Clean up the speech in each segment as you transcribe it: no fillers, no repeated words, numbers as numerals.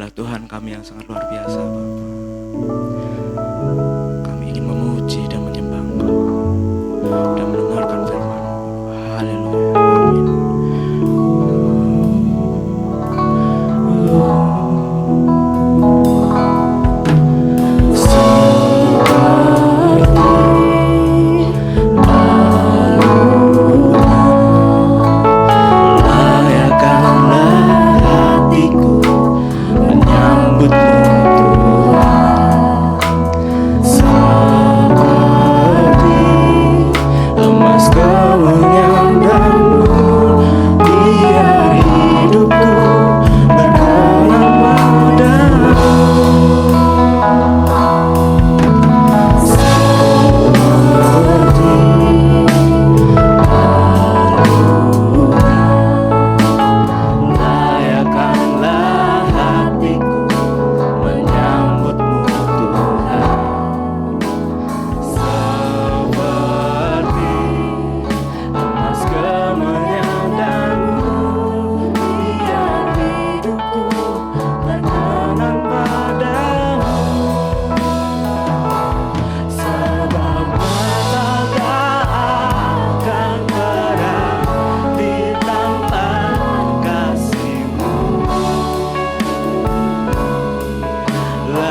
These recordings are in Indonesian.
adalah Tuhan kami yang sangat luar biasa, Bapa. Kami ingin memuji dan menyembah Engkau dan mendengarkan firman-Mu. Haleluya.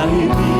Amin.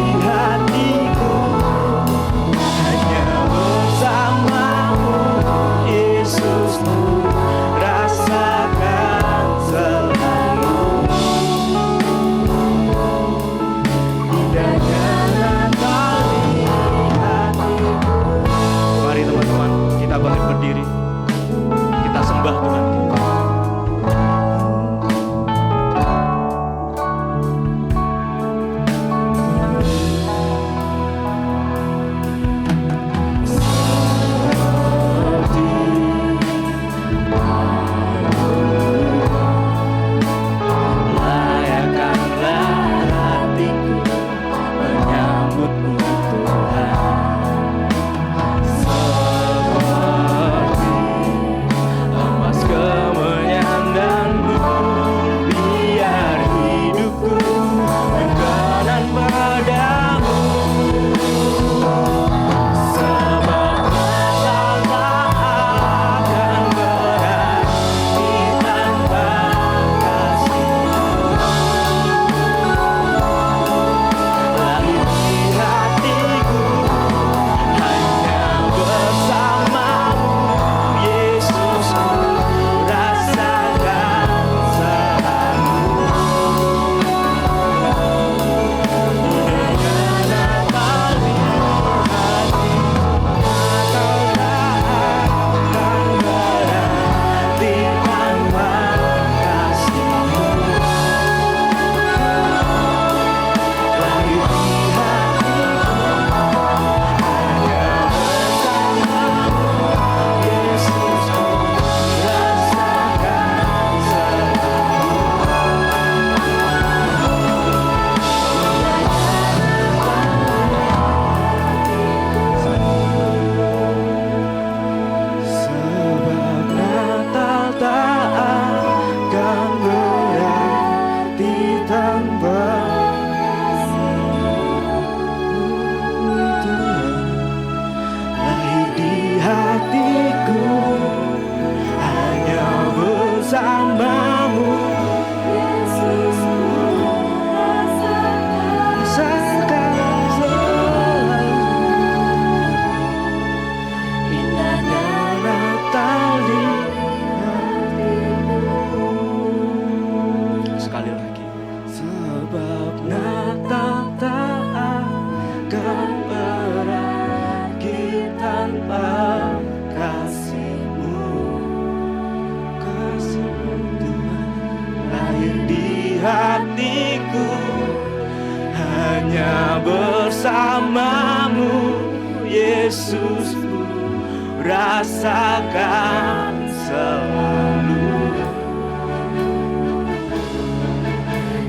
Rasakan selalu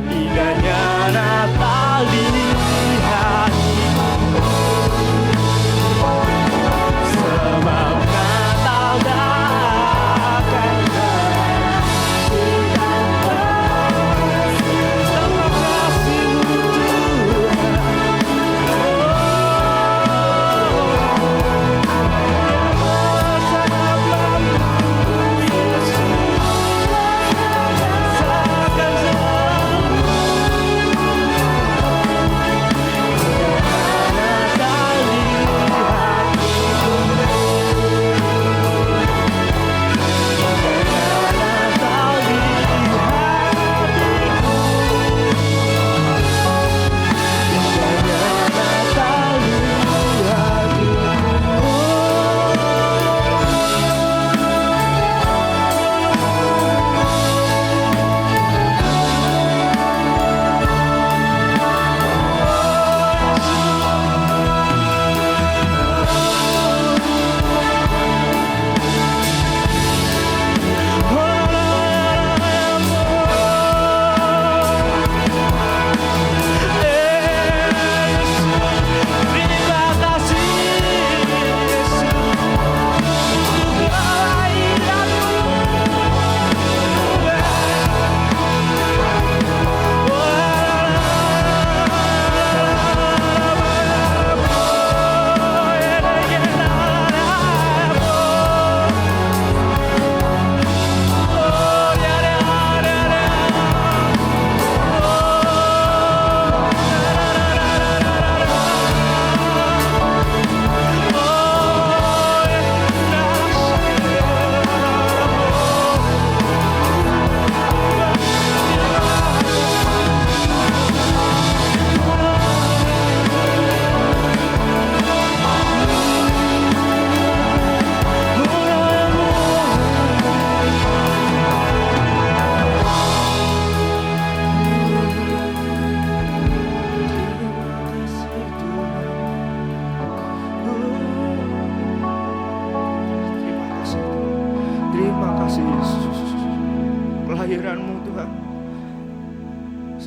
indahnya Natal di hatiku, sebab Natal takkan berakhir tanpa sebab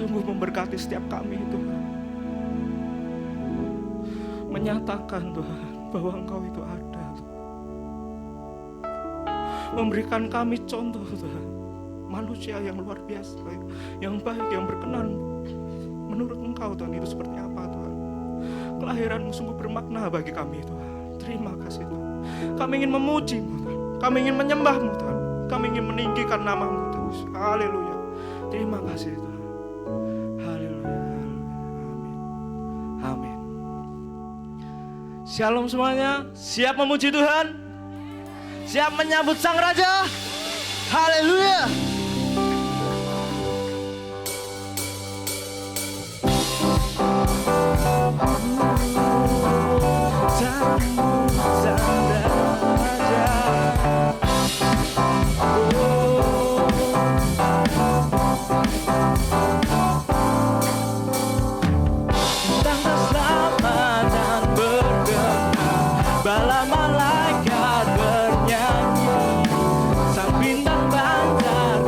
sungguh memberkati setiap kami Tuhan. Menyatakan Tuhan bahwa Engkau itu ada. Memberikan kami contoh Tuhan, manusia yang luar biasa, yang baik, yang berkenan menurut Engkau Tuhan. Itu seperti apa Tuhan? Kelahiran-Mu sungguh bermakna bagi kami Tuhan. Terima kasih Tuhan. Kami ingin memuji-Mu Tuhan. Kami ingin menyembah-Mu Tuhan. Kami ingin meninggikan nama-Mu terus. Haleluya. Terima kasih Tuhan. Haleluya. Amin. Amin. Shalom semuanya. Siap memuji Tuhan? Siap menyambut Sang Raja? Haleluya. Bala malaikat bernyanyi, sang bintang pancar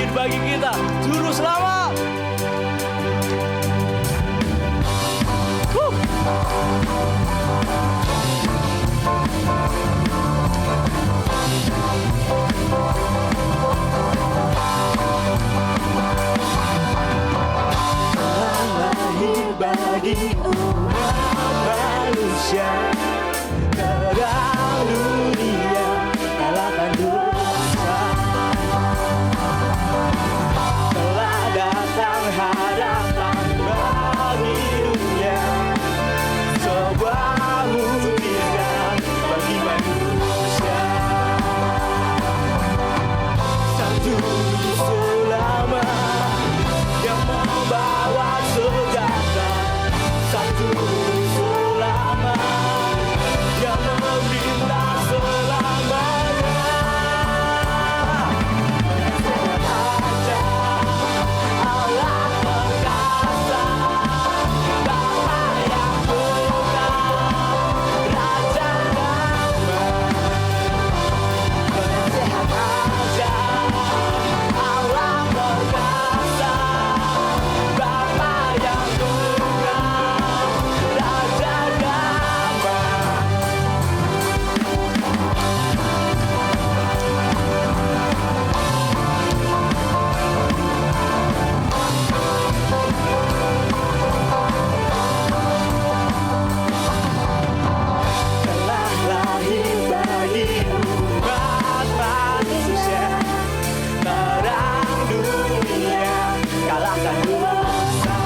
lahir bagi kita, Juru Selamat. Lahir bagi umat manusia, terang dunia, kalahkan dosa. Telah datang harapan bagi dunia, sebuah mukjizat bagi manusia. Sang Juru Selamat yang membawa sejahtera, Sang Juru Selamat yang meminta selamanya. Raja Allah perkasa, Bapa yang kekal, Raja damai. Penasehat Raja Allah perkasa, Bapa yang kekal, Raja damai. Telah lahir bagi umat manusia, terang dunia, kalahkan dosa.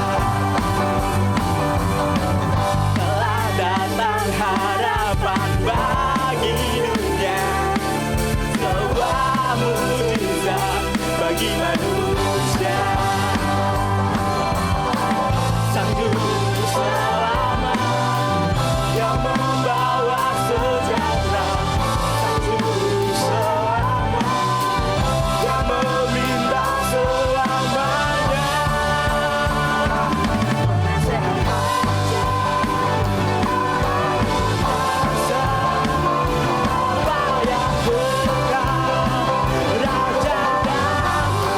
Telah datang harapan bagi dunia, sebuah mukjizat bagi manusia. Sang Juru Selamat yang membawa sejahtera, Sang Juru Selamat yang meminta selamanya. Penasehat Raja Raja Bapa yang kekal, Raja damai.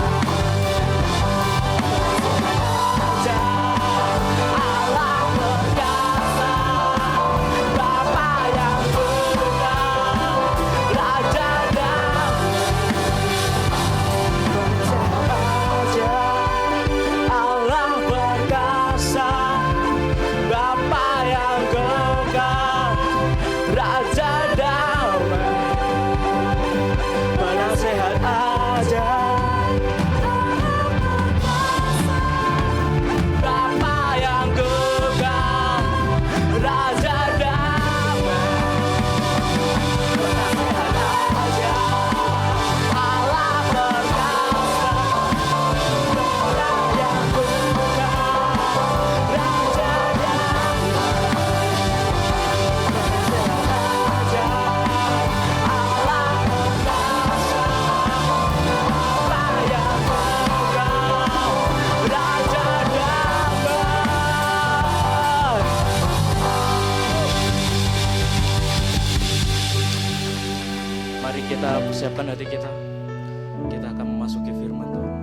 Raja Allah perkasa, Bapa yang kekal, Raja damai. Raja Allah perkasa, Bapa yang kekal, Raja damai. Penasehat aja, Bapa yang kekal, Raja damai. Penasehat aja, Allah perkasa, Bapa yang kekal, Raja damai. Penasehat aja, Allah perkasa, Bapa yang kekal, Raja damai. Mari kita persiapkan hati kita. Kita akan memasuki firman Tuhan.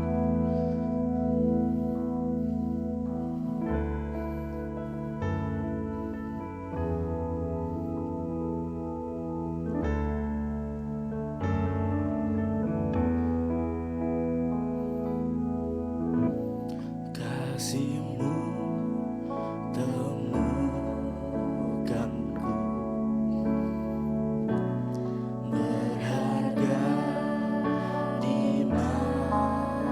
Kasih-Mu temukanku, berharga di mata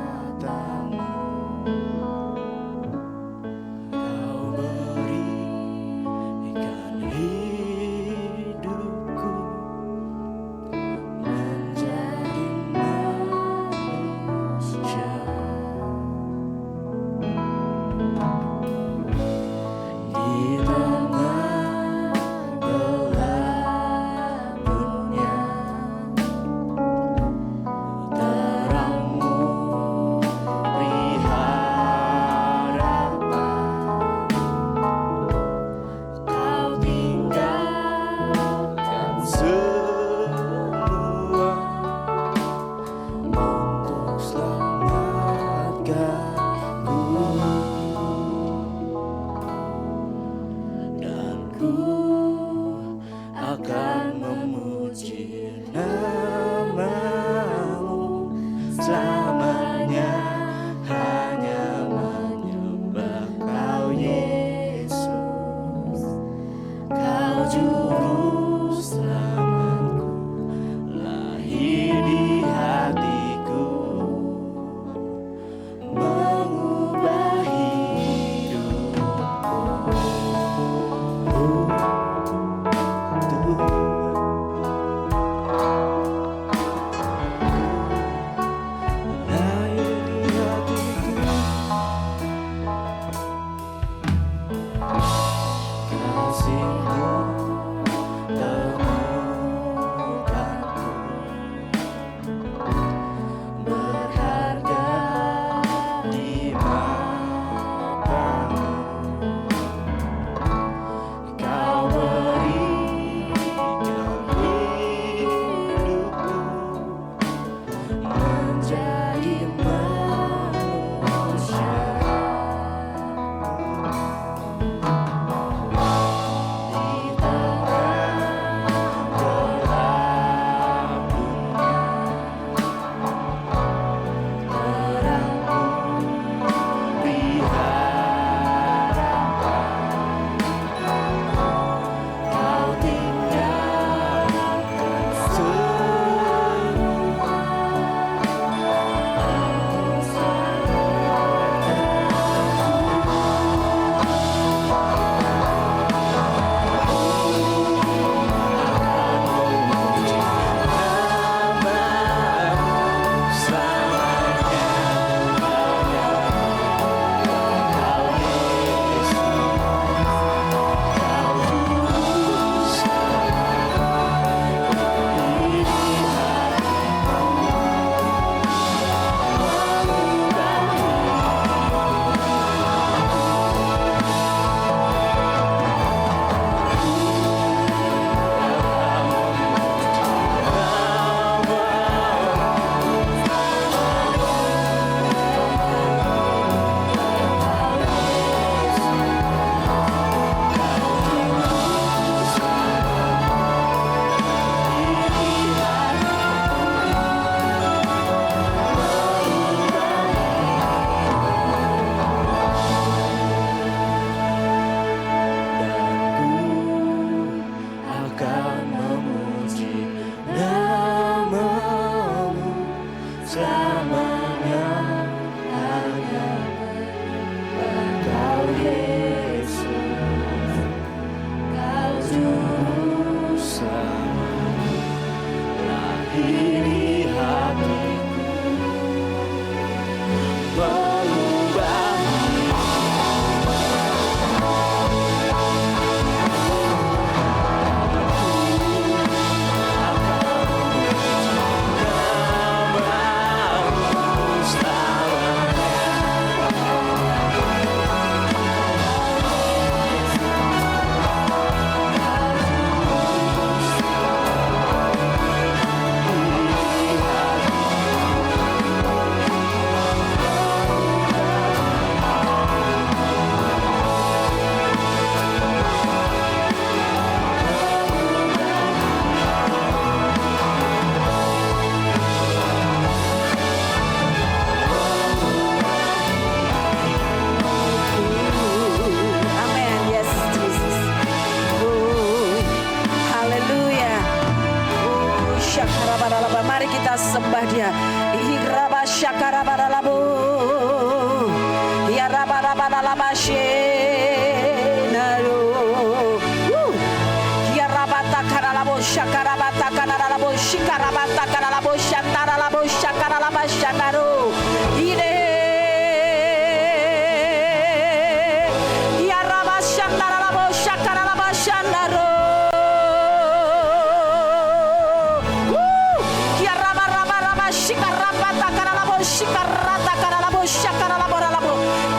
Mari kita sembah Dia. Hiraba syakara baralabu. Ya raba raba raba shenaru. Ya raba takara labo syakara batakara labo shikara batakara labo syantara labo syakara labo syanaru. Ide. Ya raba syantara labo syakara labo syanaru.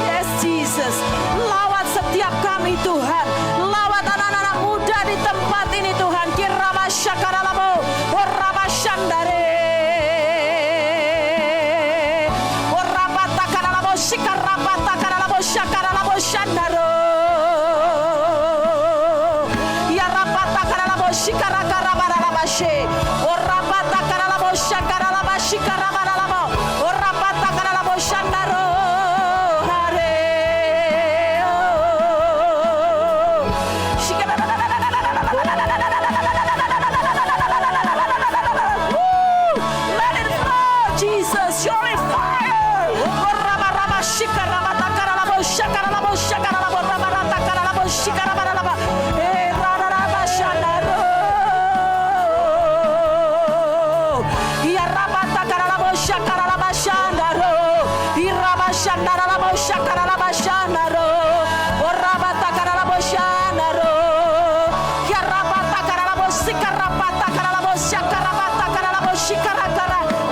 Yes Jesus, lawat setiap kami Tuhan, lawat anak-anak muda di tempat ini Tuhan. Kiraba syakaralabo, oraba syandare, oraba takaralabo, sikaraba takaralabo, syakaralabo syandaro, ya raba takaralabo, sikarakaraba she, oraba takaralabo, syakaralaba, sikarabaralabo, oraba takaralabo syandaro.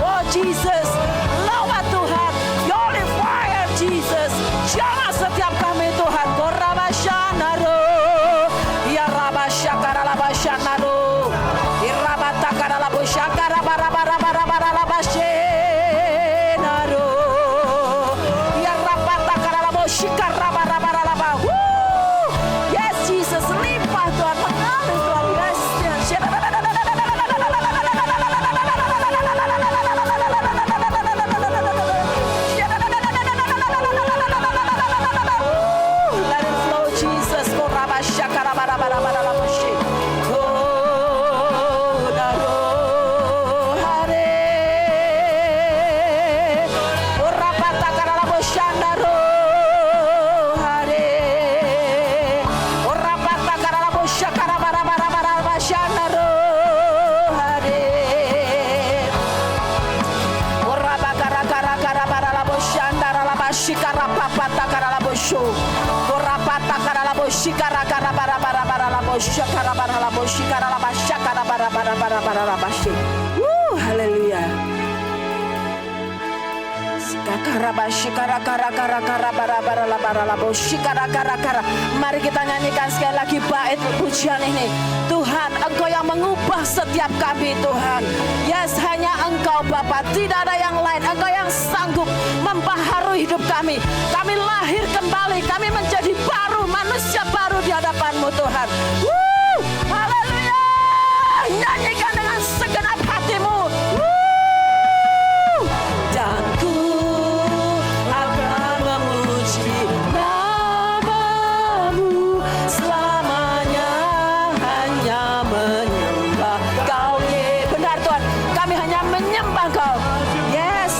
Oh Jesus, lawat Tuhan, Your fire Jesus, jangan setiap kami Tuhan. Korabasyanaro, ya rabasyakaralabasyanaro, irabatakalalabusyakarabarabarabarabarabasyenaro, ya rabatakalalabusyikarabarabaraba. Yes Jesus, limpah Tuhan, mengalir Tuhan. Haleluya. Mari kita nyanyikan sekali lagi bait pujian ini. Tuhan, Engkau yang mengubah setiap kami Tuhan. Yes, hanya Engkau Bapa, tidak ada yang lain. Engkau yang sanggup membaharui hidup kami. Kami lahir kembali, kami menjadi baru, manusia baru di hadapan-Mu Tuhan. Haleluya. Nyanyikan dengan segenap hatimu. Dan ku akan memuji nama-Mu selamanya, hanya menyembah Kau. Benar Tuhan, kami hanya menyembah Kau. Yes,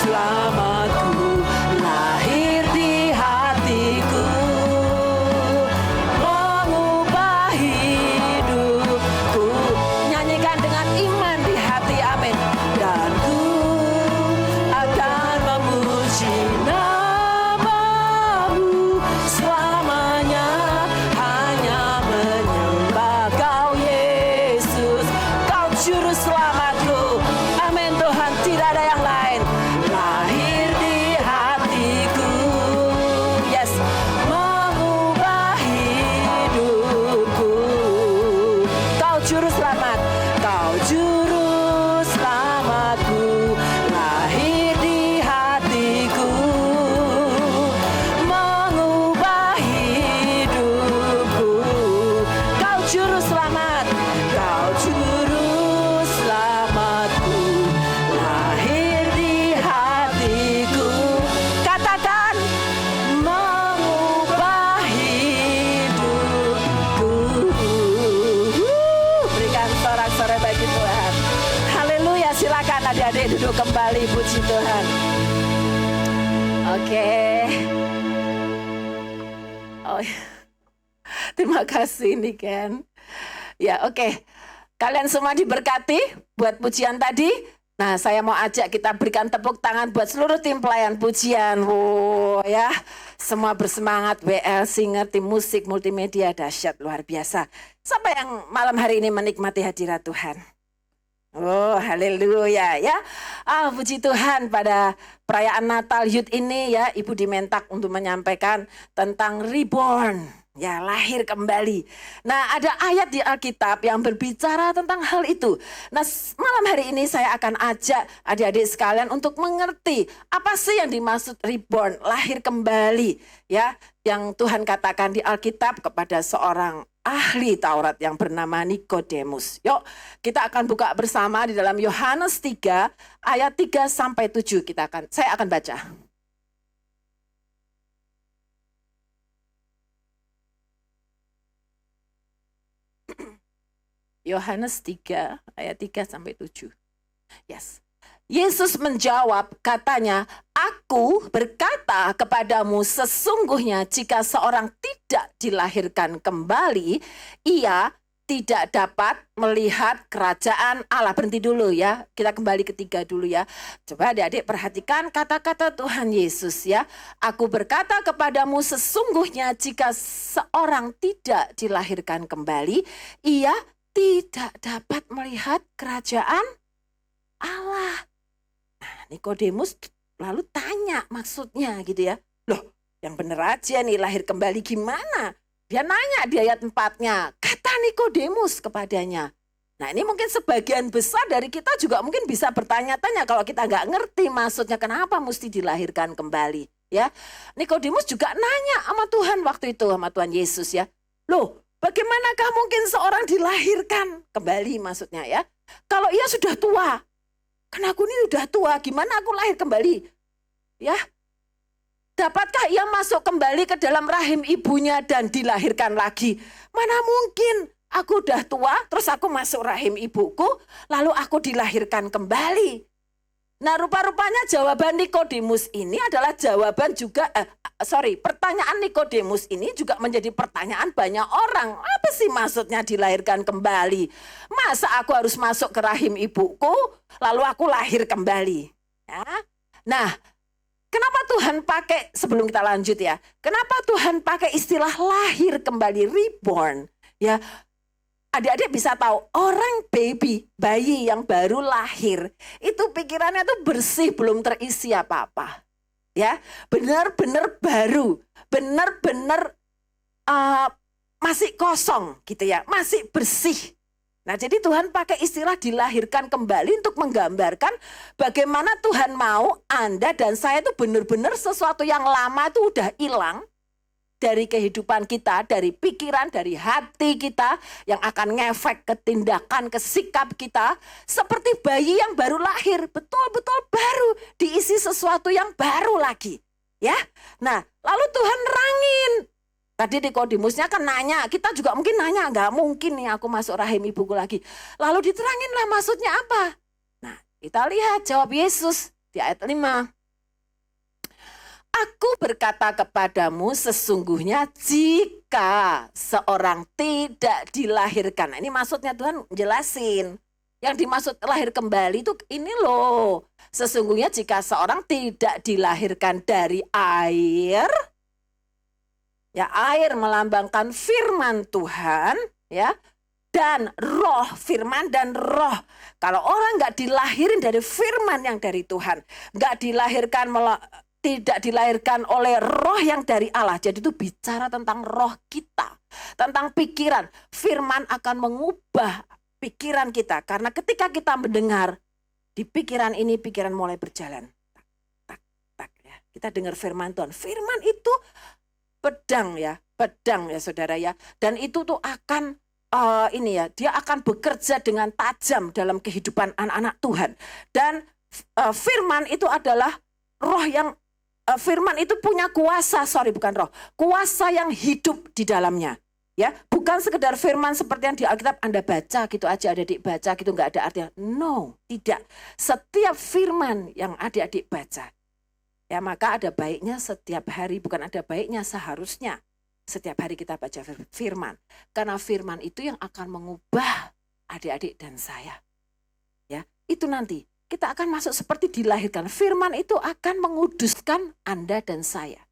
selamatku lahir di hatiku, mengubah hidupku. Nyanyikan juru selamatku. Amin Tuhan, tidak ada yang lain. Lahir di hatiku, yes, mengubah hidupku. Kau juru selamat, kau juru selamatku. Lahir di hatiku, mengubah hidupku. Kau juru selamat, kau juru selamatku. Lahir di hatiku. Katakan, mengubah hidupku. Berikan sorak-sorai bagi Tuhan. Haleluya, silakan adik-adik duduk kembali, puji Tuhan. Oke. Oh, terima kasih Niken. Ya, oke. Kalian semua diberkati buat pujian tadi. Nah, saya mau ajak kita berikan tepuk tangan buat seluruh tim pelayan pujian. Wow, ya. Semua bersemangat, WL, singer, tim musik, multimedia, dahsyat, luar biasa. Siapa yang malam hari ini menikmati hadirat Tuhan? Oh, haleluya ya. Puji Tuhan, pada perayaan Natal Youth ini ya, Ibu dimentak untuk menyampaikan tentang reborn. Ya, lahir kembali. Nah, ada ayat di Alkitab yang berbicara tentang hal itu. Nah, malam hari ini saya akan ajak adik-adik sekalian untuk mengerti apa sih yang dimaksud reborn, lahir kembali. Ya, yang Tuhan katakan di Alkitab kepada seorang ahli Taurat yang bernama Nikodemus. Yuk, kita akan buka bersama di dalam Yohanes 3 ayat 3 sampai 7 saya akan baca. Yohanes 3 ayat 3 sampai 7. Yes. Yesus menjawab, katanya, "Aku berkata kepadamu, sesungguhnya jika seorang tidak dilahirkan kembali, ia tidak dapat melihat kerajaan Allah." Berhenti dulu ya, kita kembali ke 3 dulu ya. Coba adik-adik perhatikan kata-kata Tuhan Yesus ya. "Aku berkata kepadamu, sesungguhnya jika seorang tidak dilahirkan kembali, ia tidak dapat melihat kerajaan Allah." Nah, Nikodemus lalu tanya maksudnya gitu ya. Loh, yang bener aja nih, lahir kembali gimana? Dia nanya di ayat 4-nya. Kata Nikodemus kepadanya. Nah, ini mungkin sebagian besar dari kita juga mungkin bisa bertanya-tanya kalau kita nggak ngerti maksudnya kenapa mesti dilahirkan kembali. Ya, Nikodemus juga nanya sama Tuhan waktu itu, sama Tuhan Yesus ya. Loh, bagaimanakah mungkin seorang dilahirkan kembali maksudnya ya? Kalau ia sudah tua, kan aku ini udah tua, gimana aku lahir kembali? Ya, dapatkah ia masuk kembali ke dalam rahim ibunya dan dilahirkan lagi? Mana mungkin, aku udah tua, terus aku masuk rahim ibuku, lalu aku dilahirkan kembali. Nah, rupa-rupanya jawaban Nikodemus ini adalah jawaban juga, pertanyaan Nikodemus ini juga menjadi pertanyaan banyak orang. Apa sih maksudnya dilahirkan kembali? Masa aku harus masuk ke rahim ibuku, lalu aku lahir kembali? Ya. Nah, kenapa Tuhan pakai, sebelum kita lanjut ya, kenapa Tuhan pakai istilah lahir kembali, reborn? Ya, adik-adik bisa tahu, orang bayi yang baru lahir, itu pikirannya tuh bersih, belum terisi apa-apa. Ya, benar-benar baru, benar-benar masih kosong gitu ya, masih bersih. Nah, jadi Tuhan pakai istilah dilahirkan kembali untuk menggambarkan bagaimana Tuhan mau Anda dan saya itu benar-benar sesuatu yang lama itu udah hilang dari kehidupan kita, dari pikiran, dari hati kita yang akan ngefek ke tindakan, ke sikap kita. Seperti bayi yang baru lahir, betul-betul baru, diisi sesuatu yang baru lagi. Ya, nah lalu Tuhan nerangin. Tadi Nikodemusnya kan nanya, kita juga mungkin nanya, nggak mungkin nih aku masuk rahim ibuku lagi. Lalu diterangin lah maksudnya apa. Nah, kita lihat jawab Yesus di ayat 5. Aku berkata kepadamu, sesungguhnya jika seorang tidak dilahirkan. Nah, ini maksudnya Tuhan jelasin. Yang dimaksud lahir kembali itu ini loh. Sesungguhnya jika seorang tidak dilahirkan dari air, ya air melambangkan firman Tuhan, ya, dan roh, firman dan roh. Kalau orang nggak dilahirin dari firman yang dari Tuhan, nggak dilahirkan tidak dilahirkan oleh roh yang dari Allah. Jadi itu bicara tentang roh kita, tentang pikiran. Firman akan mengubah pikiran kita. Karena ketika kita mendengar, di pikiran ini pikiran mulai berjalan. Tak, tak, ya. Kita dengar firman Tuhan. Firman itu pedang ya saudara ya. Dan itu tuh akan dia akan bekerja dengan tajam dalam kehidupan anak-anak Tuhan. Dan firman itu adalah roh yang firman itu punya kuasa, kuasa yang hidup di dalamnya. Ya, bukan sekedar firman seperti yang di Alkitab Anda baca gitu aja, adik-adik baca gitu nggak ada artinya. No, tidak. Setiap firman yang adik-adik baca, ya maka ada baiknya setiap hari, bukan ada baiknya, seharusnya setiap hari kita baca firman. Karena firman itu yang akan mengubah adik-adik dan saya. Ya, itu nanti kita akan masuk seperti dilahirkan. Firman itu akan menguduskan Anda dan saya.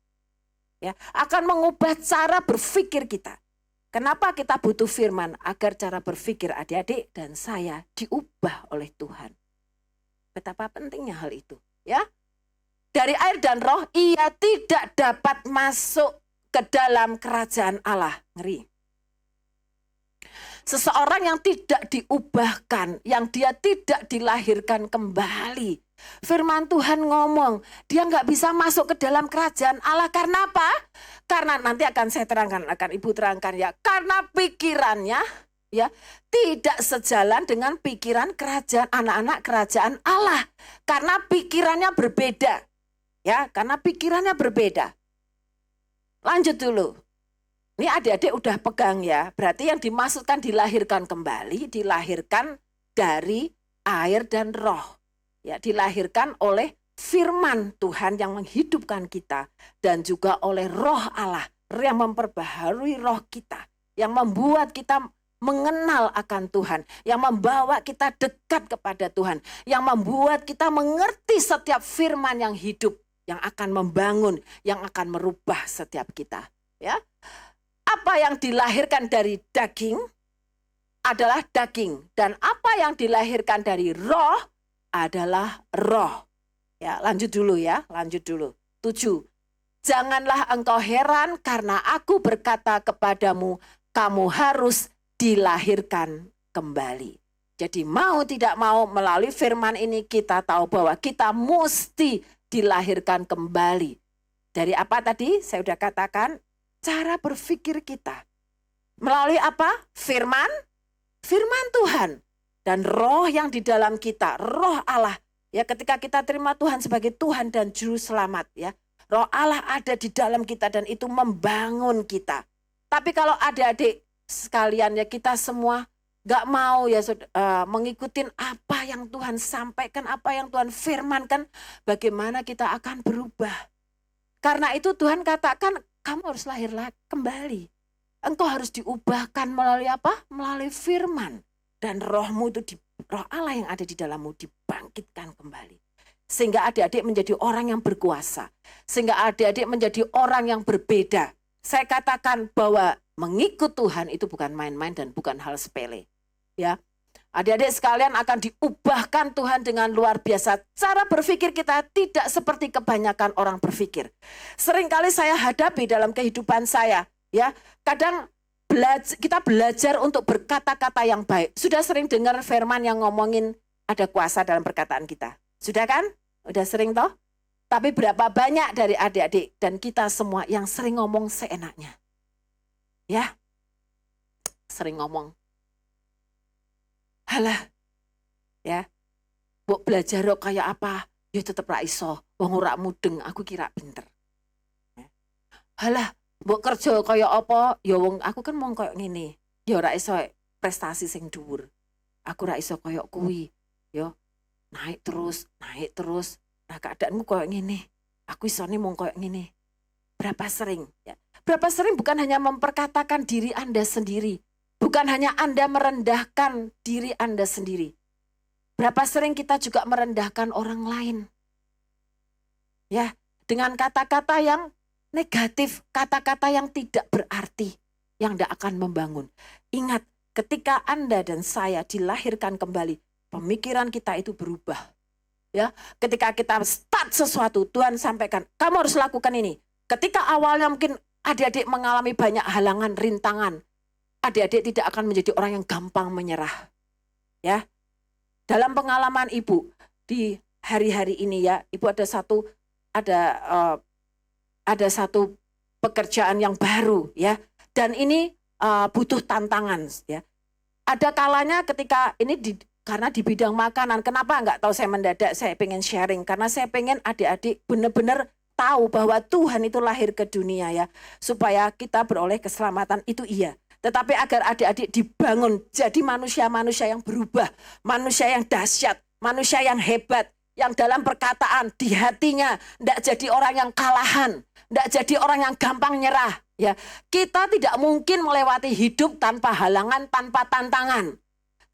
Ya, akan mengubah cara berpikir kita. Kenapa kita butuh firman? Agar cara berpikir adik-adik dan saya diubah oleh Tuhan. Betapa pentingnya hal itu, ya. Dari air dan roh ia tidak dapat masuk ke dalam kerajaan Allah. Ngeri. Seseorang yang tidak diubahkan, yang dia tidak dilahirkan kembali. Firman Tuhan ngomong, dia nggak bisa masuk ke dalam kerajaan Allah. Karena apa? Karena nanti akan saya terangkan, akan Ibu terangkan ya. Karena pikirannya ya tidak sejalan dengan pikiran kerajaan anak-anak kerajaan Allah. Karena pikirannya berbeda. Ya, karena pikirannya berbeda. Lanjut dulu. Ini adik-adik udah pegang ya, berarti yang dimaksudkan dilahirkan kembali, dilahirkan dari air dan roh. Ya, dilahirkan oleh firman Tuhan yang menghidupkan kita dan juga oleh roh Allah yang memperbaharui roh kita, yang membuat kita mengenal akan Tuhan, yang membawa kita dekat kepada Tuhan, yang membuat kita mengerti setiap firman yang hidup, yang akan membangun, yang akan merubah setiap kita. Ya. Apa yang dilahirkan dari daging adalah daging. Dan apa yang dilahirkan dari roh adalah roh. Ya, lanjut dulu ya, lanjut dulu. 7. Janganlah engkau heran karena aku berkata kepadamu, kamu harus dilahirkan kembali. Jadi mau tidak mau melalui firman ini kita tahu bahwa kita mesti dilahirkan kembali. Dari apa tadi? Saya sudah katakan. Cara berpikir kita. Melalui apa? Firman Tuhan. Dan roh yang di dalam kita, roh Allah. Ya, ketika kita terima Tuhan sebagai Tuhan dan Juru Selamat. Ya, roh Allah ada di dalam kita dan itu membangun kita. Tapi kalau adik-adik sekalian ya kita semua gak mau ya mengikuti apa yang Tuhan sampaikan, apa yang Tuhan firmankan. Bagaimana kita akan berubah. Karena itu Tuhan katakan, kamu harus lahir kembali. Engkau harus diubahkan melalui apa? Melalui firman. Dan rohmu itu, roh Allah yang ada di dalammu dibangkitkan kembali. Sehingga adik-adik menjadi orang yang berkuasa. Sehingga adik-adik menjadi orang yang berbeda. Saya katakan bahwa mengikut Tuhan itu bukan main-main dan bukan hal sepele. Ya, adik-adik sekalian akan diubahkan Tuhan dengan luar biasa. Cara berpikir kita tidak seperti kebanyakan orang berpikir. Seringkali saya hadapi dalam kehidupan saya. Ya, kadang kita belajar untuk berkata-kata yang baik. Sudah sering dengar firman yang ngomongin ada kuasa dalam perkataan kita. Sudah kan? Udah sering toh? Tapi berapa banyak dari adik-adik dan kita semua yang sering ngomong seenaknya? Ya, sering ngomong. Halah, ya, mbok belajar kayak apa? Ya tetep ra iso, wong ora mudeng, aku kira pinter. Halah, mbok kerja kayak apa? Ya wong aku kan mau kayak ngene. Ya ora iso prestasi sing dhuwur. Aku ora iso kayak kuwi. Ya, naik terus. Nah, keadaanmu kayak ngene. Aku isone mau kayak ngene. Berapa sering? Ya. Berapa sering bukan hanya memperkatakan diri Anda sendiri. Bukan hanya Anda merendahkan diri Anda sendiri. Berapa sering kita juga merendahkan orang lain. Ya, dengan kata-kata yang negatif, kata-kata yang tidak berarti, yang tidak akan membangun. Ingat, ketika Anda dan saya dilahirkan kembali, pemikiran kita itu berubah. Ya, ketika kita start sesuatu, Tuhan sampaikan, kamu harus lakukan ini. Ketika awalnya mungkin adik-adik mengalami banyak halangan, rintangan, adik-adik tidak akan menjadi orang yang gampang menyerah. Ya, dalam pengalaman Ibu di hari-hari ini ya, Ibu ada satu pekerjaan yang baru ya, dan ini butuh tantangan ya. Ada kalanya ketika ini karena di bidang makanan, kenapa enggak tahu saya mendadak saya pengen sharing, karena saya pengen adik-adik benar-benar tahu bahwa Tuhan itu lahir ke dunia ya, supaya kita beroleh keselamatan itu iya. Tetapi agar adik-adik dibangun jadi manusia-manusia yang berubah, manusia yang dahsyat, manusia yang hebat, yang dalam perkataan, di hatinya enggak jadi orang yang kalahan, enggak jadi orang yang gampang nyerah ya. Kita tidak mungkin melewati hidup tanpa halangan, tanpa tantangan.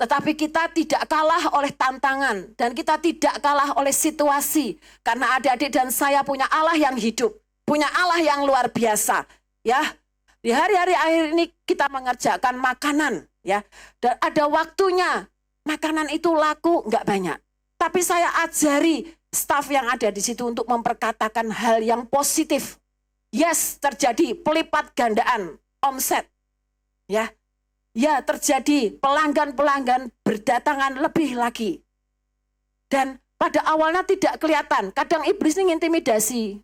Tetapi kita tidak kalah oleh tantangan dan kita tidak kalah oleh situasi. Karena adik-adik dan saya punya Allah yang hidup, punya Allah yang luar biasa. Ya, di hari-hari akhir ini kita mengerjakan makanan, ya. Dan ada waktunya makanan itu laku nggak banyak. Tapi saya ajari staf yang ada di situ untuk memperkatakan hal yang positif. Yes, terjadi pelipat gandaan omset, ya. Ya, terjadi pelanggan-pelanggan berdatangan lebih lagi. Dan pada awalnya tidak kelihatan. Kadang iblis ini intimidasi.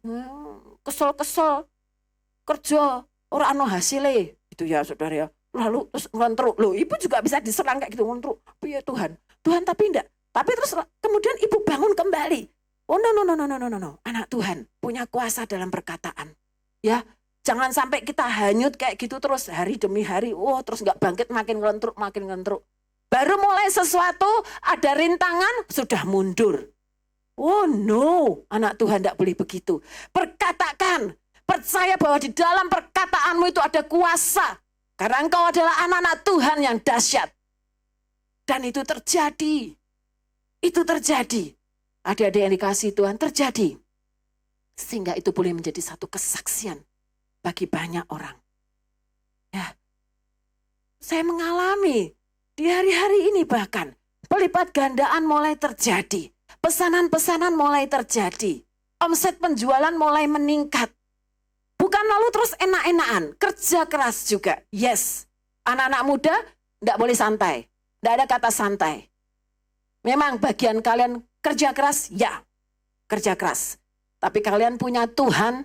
Kesel-kesel. Kerja. Orang anu hasilnya. Itu ya saudara ya. Lalu terus ngelentruk. Loh, ibu juga bisa diserang kayak gitu. Ngelentruk. Ya Tuhan. Tuhan tapi enggak. Tapi terus kemudian ibu bangun kembali. Oh no. Anak Tuhan punya kuasa dalam perkataan. Ya. Jangan sampai kita hanyut kayak gitu terus hari demi hari. Terus nggak bangkit, makin ngelentruk. Baru mulai sesuatu, ada rintangan, sudah mundur. Oh no, anak Tuhan tidak boleh begitu. Perkatakan, percaya bahwa di dalam perkataanmu itu ada kuasa. Karena engkau adalah anak-anak Tuhan yang dahsyat. Dan itu terjadi. Itu terjadi. Adik-adik yang dikasihi Tuhan terjadi. Sehingga itu boleh menjadi satu kesaksian bagi banyak orang. Ya, saya mengalami di hari-hari ini bahkan pelipat gandaan mulai terjadi, pesanan-pesanan mulai terjadi, omset penjualan mulai meningkat. Bukan lalu terus enak-enakan, kerja keras juga. Yes, anak-anak muda tidak boleh santai, tidak ada kata santai. Memang bagian kalian kerja keras, ya kerja keras. Tapi kalian punya Tuhan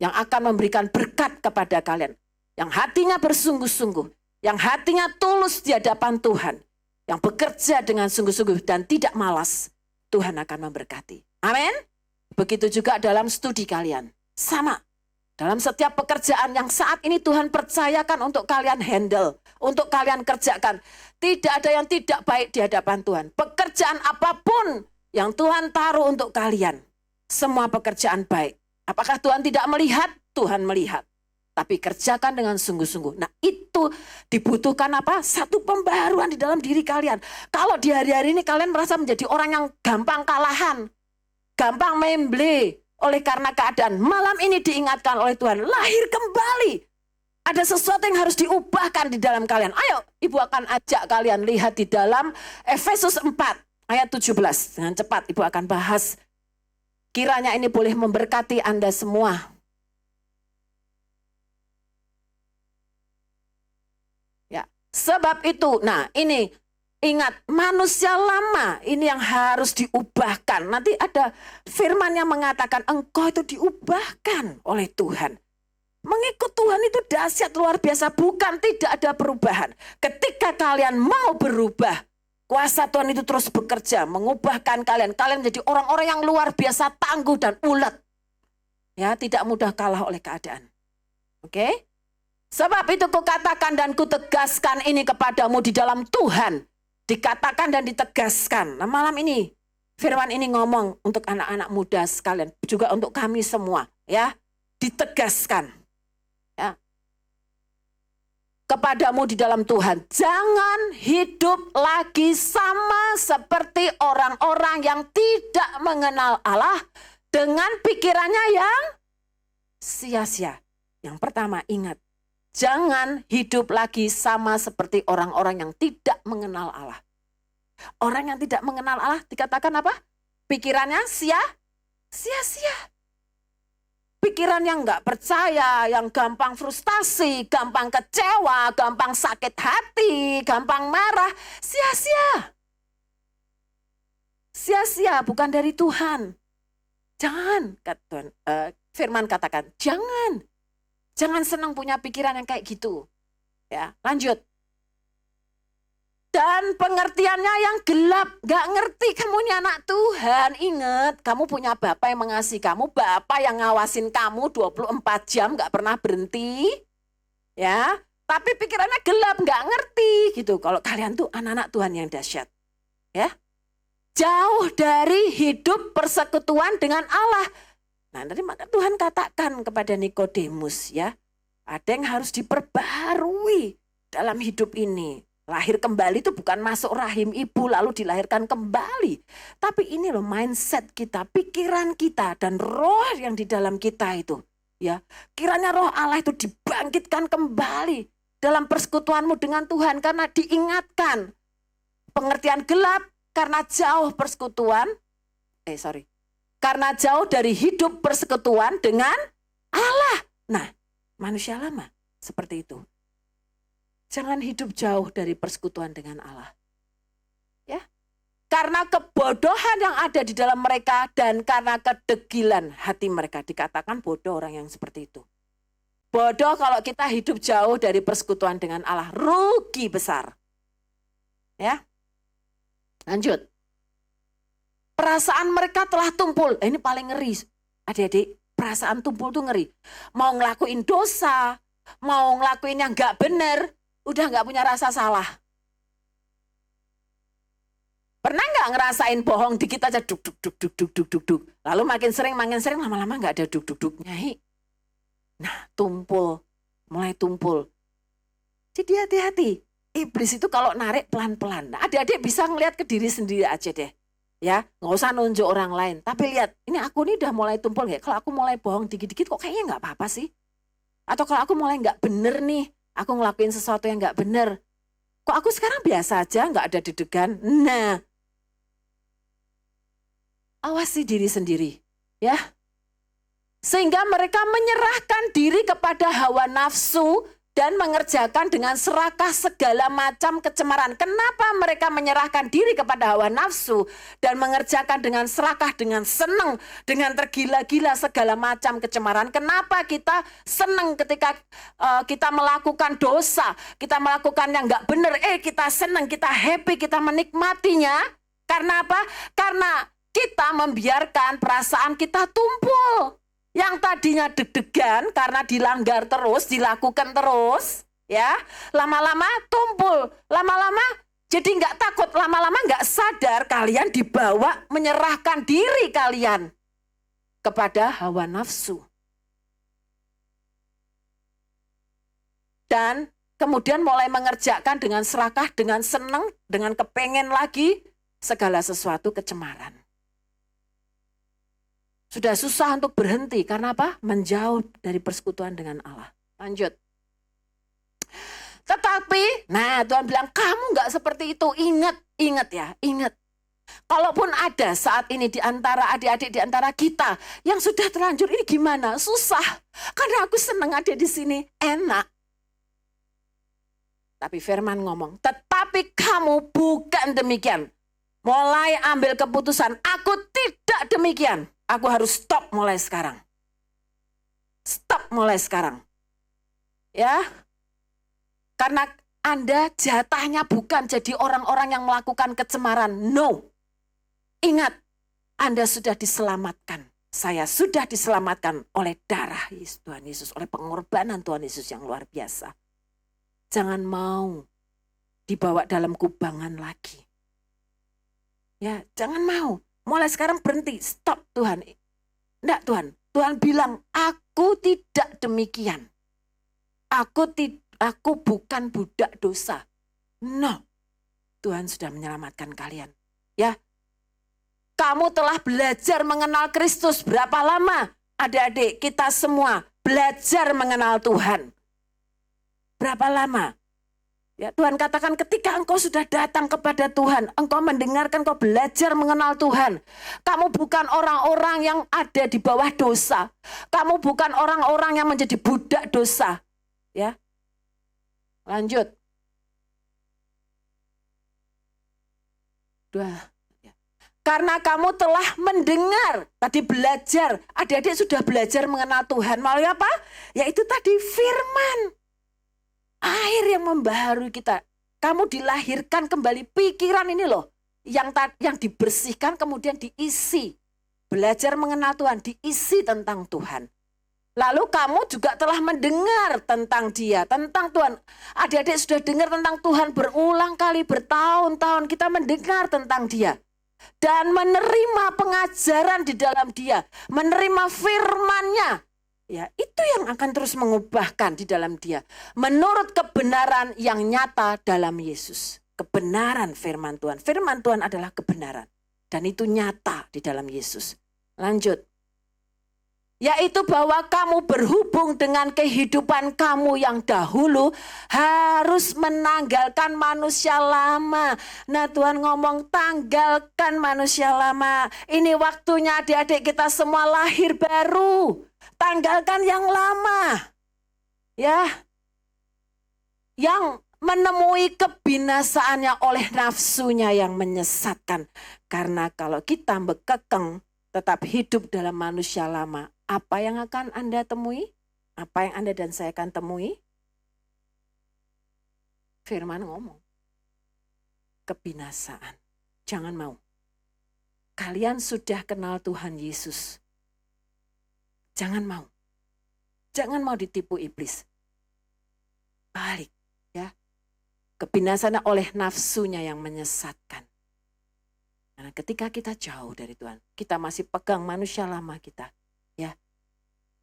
yang akan memberikan berkat kepada kalian. Yang hatinya bersungguh-sungguh. Yang hatinya tulus di hadapan Tuhan. Yang bekerja dengan sungguh-sungguh dan tidak malas. Tuhan akan memberkati. Amin. Begitu juga dalam studi kalian. Sama. Dalam setiap pekerjaan yang saat ini Tuhan percayakan untuk kalian handle. Untuk kalian kerjakan. Tidak ada yang tidak baik di hadapan Tuhan. Pekerjaan apapun yang Tuhan taruh untuk kalian. Semua pekerjaan baik. Apakah Tuhan tidak melihat? Tuhan melihat. Tapi kerjakan dengan sungguh-sungguh. Nah itu dibutuhkan apa? Satu pembaruan di dalam diri kalian. Kalau di hari-hari ini kalian merasa menjadi orang yang gampang kalahan. Gampang memble oleh karena keadaan. Malam ini diingatkan oleh Tuhan. Lahir kembali. Ada sesuatu yang harus diubahkan di dalam kalian. Ayo, ibu akan ajak kalian lihat di dalam Efesus 4 ayat 17. Dengan cepat ibu akan bahas. Kiranya ini boleh memberkati Anda semua. Ya, sebab itu, nah ini ingat manusia lama ini yang harus diubahkan. Nanti ada firman yang mengatakan engkau itu diubahkan oleh Tuhan. Mengikut Tuhan itu dahsyat luar biasa, bukan tidak ada perubahan. Ketika kalian mau berubah, kuasa Tuhan itu terus bekerja, mengubahkan kalian. Kalian menjadi orang-orang yang luar biasa, tangguh dan ulet. Ya, tidak mudah kalah oleh keadaan. Oke? Sebab itu kukatakan dan kutegaskan ini kepadamu di dalam Tuhan. Dikatakan dan ditegaskan. Nah malam ini, firman ini ngomong untuk anak-anak muda sekalian. Juga untuk kami semua. Ya, ditegaskan. Ya. Kepadamu di dalam Tuhan. Jangan hidup lagi sama seperti orang-orang yang tidak mengenal Allah dengan pikirannya yang sia-sia. Yang pertama ingat, Jangan hidup lagi sama seperti orang-orang yang tidak mengenal Allah. Orang yang tidak mengenal Allah dikatakan apa? Pikirannya sia-sia. Pikiran yang nggak percaya, yang gampang frustasi, gampang kecewa, gampang sakit hati, gampang marah, sia-sia. Sia-sia, bukan dari Tuhan. Jangan, firman katakan, jangan. Jangan senang punya pikiran yang kayak gitu. Ya, lanjut. Dan pengertiannya yang gelap, gak ngerti kamu ini anak Tuhan. Ingat, kamu punya Bapa yang mengasihi kamu, Bapa yang ngawasin kamu 24 jam gak pernah berhenti. Ya, tapi pikirannya gelap, gak ngerti gitu. Kalau kalian tuh anak-anak Tuhan yang dahsyat. Ya, jauh dari hidup persekutuan dengan Allah. Nah, dari maka Tuhan katakan kepada Nikodemus, ya, ada yang harus diperbarui dalam hidup ini. Lahir kembali itu bukan masuk rahim ibu lalu dilahirkan kembali. Tapi ini loh mindset kita, pikiran kita dan roh yang di dalam kita itu. Ya, kiranya roh Allah itu dibangkitkan kembali dalam persekutuanmu dengan Tuhan karena diingatkan. Pengertian gelap karena jauh persekutuan. Karena jauh dari hidup persekutuan dengan Allah. Nah, manusia lama seperti itu. Jangan hidup jauh dari persekutuan dengan Allah. Ya. Karena kebodohan yang ada di dalam mereka dan karena kedegilan hati mereka. Dikatakan bodoh orang yang seperti itu. Bodoh kalau kita hidup jauh dari persekutuan dengan Allah. Rugi besar. Ya. Lanjut. Perasaan mereka telah tumpul. Ini paling ngeri. Adik-adik, perasaan tumpul tuh ngeri. Mau ngelakuin dosa, mau ngelakuin yang gak bener, udah gak punya rasa salah. Pernah gak ngerasain bohong dikit aja duk. Lalu makin sering lama-lama gak ada duk. Nyai. Nah, tumpul. Mulai tumpul. Jadi hati-hati. Iblis itu kalau narik pelan-pelan. Nah, adik-adik bisa ngeliat ke diri sendiri aja deh. Ya, nggak usah nunjuk orang lain. Tapi lihat, ini aku nih udah mulai tumpul nggak? Kalau aku mulai bohong dikit-dikit kok kayaknya nggak apa-apa sih. Atau kalau aku mulai nggak bener nih, aku ngelakuin sesuatu yang nggak bener. Kok aku sekarang biasa aja, nggak ada deg-degan. Nah, awasi diri sendiri, ya. Sehingga mereka menyerahkan diri kepada hawa nafsu dan mengerjakan dengan serakah segala macam kecemaran. Kenapa mereka menyerahkan diri kepada hawa nafsu dan mengerjakan dengan serakah, dengan senang, dengan tergila-gila segala macam kecemaran? Kenapa kita senang ketika kita melakukan dosa, kita melakukan yang nggak benar? Kita senang, kita happy, kita menikmatinya. Karena apa? Karena kita membiarkan perasaan kita tumpul. Yang tadinya deg-degan karena dilanggar terus, dilakukan terus, ya, lama-lama tumpul, lama-lama jadi nggak takut, lama-lama nggak sadar kalian dibawa menyerahkan diri kalian kepada hawa nafsu. Dan kemudian mulai mengerjakan dengan serakah, dengan senang, dengan kepengen lagi segala sesuatu kecemaran. Sudah susah untuk berhenti. Karena apa? Menjauh dari persekutuan dengan Allah. Lanjut. Tetapi, nah Tuhan bilang, kamu nggak seperti itu. Ingat ya, ingat. Kalaupun ada saat ini di antara adik-adik, di antara kita yang sudah terlanjur, ini gimana? Susah. Karena aku senang ada di sini. Enak. Tapi firman ngomong, tetapi kamu bukan demikian. Mulai ambil keputusan, aku tidak demikian. Aku harus stop mulai sekarang. Stop mulai sekarang. Ya. Karena Anda jatahnya bukan jadi orang-orang yang melakukan kecemaran. No. Ingat, Anda sudah diselamatkan. Saya sudah diselamatkan oleh darah Tuhan Yesus, oleh pengorbanan Tuhan Yesus yang luar biasa. Jangan mau dibawa dalam kubangan lagi. Ya, jangan mau. Mulai sekarang berhenti, stop Tuhan. Enggak Tuhan, Tuhan bilang, aku tidak demikian. Aku bukan budak dosa. No, Tuhan sudah menyelamatkan kalian. Ya, kamu telah belajar mengenal Kristus. Berapa lama? Adik-adik, kita semua belajar mengenal Tuhan. Berapa lama? Ya, Tuhan katakan ketika engkau sudah datang kepada Tuhan, engkau mendengarkan, engkau belajar mengenal Tuhan. Kamu bukan orang-orang yang ada di bawah dosa. Kamu bukan orang-orang yang menjadi budak dosa. Ya. Lanjut. Karena kamu telah mendengar, tadi belajar, adik-adik sudah belajar mengenal Tuhan. Melalui apa? Yaitu tadi firman. Air yang membaharui kita. Kamu dilahirkan kembali, pikiran ini loh. Yang dibersihkan kemudian diisi. Belajar mengenal Tuhan, diisi tentang Tuhan. Lalu kamu juga telah mendengar tentang Dia, tentang Tuhan. Adik-adik sudah dengar tentang Tuhan berulang kali, bertahun-tahun kita mendengar tentang Dia. Dan menerima pengajaran di dalam Dia, menerima firman-Nya. Ya, itu yang akan terus mengubahkan di dalam Dia. Menurut kebenaran yang nyata dalam Yesus. Kebenaran firman Tuhan. Firman Tuhan adalah kebenaran. Dan itu nyata di dalam Yesus. Lanjut. Yaitu bahwa kamu berhubung dengan kehidupan kamu yang dahulu harus menanggalkan manusia lama. Nah, Tuhan ngomong tanggalkan manusia lama. Ini waktunya adik-adik kita semua lahir baru. Tanggalkan yang lama. Ya. Yang menemui kebinasaannya oleh nafsunya yang menyesatkan. Karena kalau kita bekekeng tetap hidup dalam manusia lama, apa yang akan Anda temui? Apa yang Anda dan saya akan temui? Firman ngomong. Kebinasaan. Jangan mau. Kalian sudah kenal Tuhan Yesus. Jangan mau. Jangan mau ditipu iblis. Balik. Ya. Kebinasaannya oleh nafsunya yang menyesatkan. Nah, ketika kita jauh dari Tuhan, kita masih pegang manusia lama kita. Ya,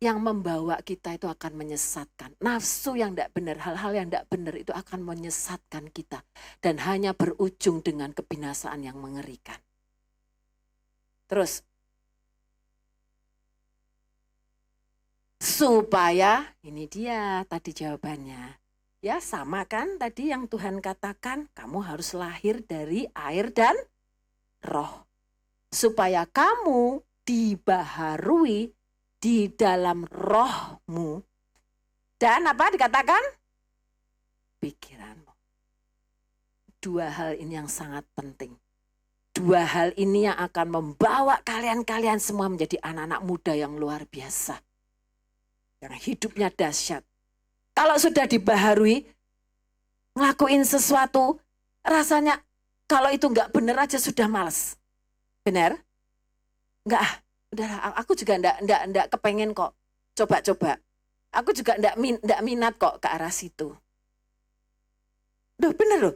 yang membawa kita itu akan menyesatkan. Nafsu yang tidak benar, hal-hal yang tidak benar itu akan menyesatkan kita. Dan hanya berujung dengan kebinasaan yang mengerikan. Terus, supaya, ini dia tadi jawabannya. Ya sama kan tadi yang Tuhan katakan, kamu harus lahir dari air dan roh. Supaya kamu dibaharui di dalam rohmu. Dan apa dikatakan? Pikiranmu. Dua hal ini yang sangat penting. Dua hal ini yang akan membawa kalian semua menjadi anak-anak muda yang luar biasa. Yang hidupnya dahsyat. Kalau sudah dibaharui, ngelakuin sesuatu, rasanya kalau itu nggak benar aja sudah males. Benar? Enggak, udahlah, aku juga enggak kepengen kok. Coba-coba. Aku juga enggak minat kok ke arah situ. Duh, bener loh.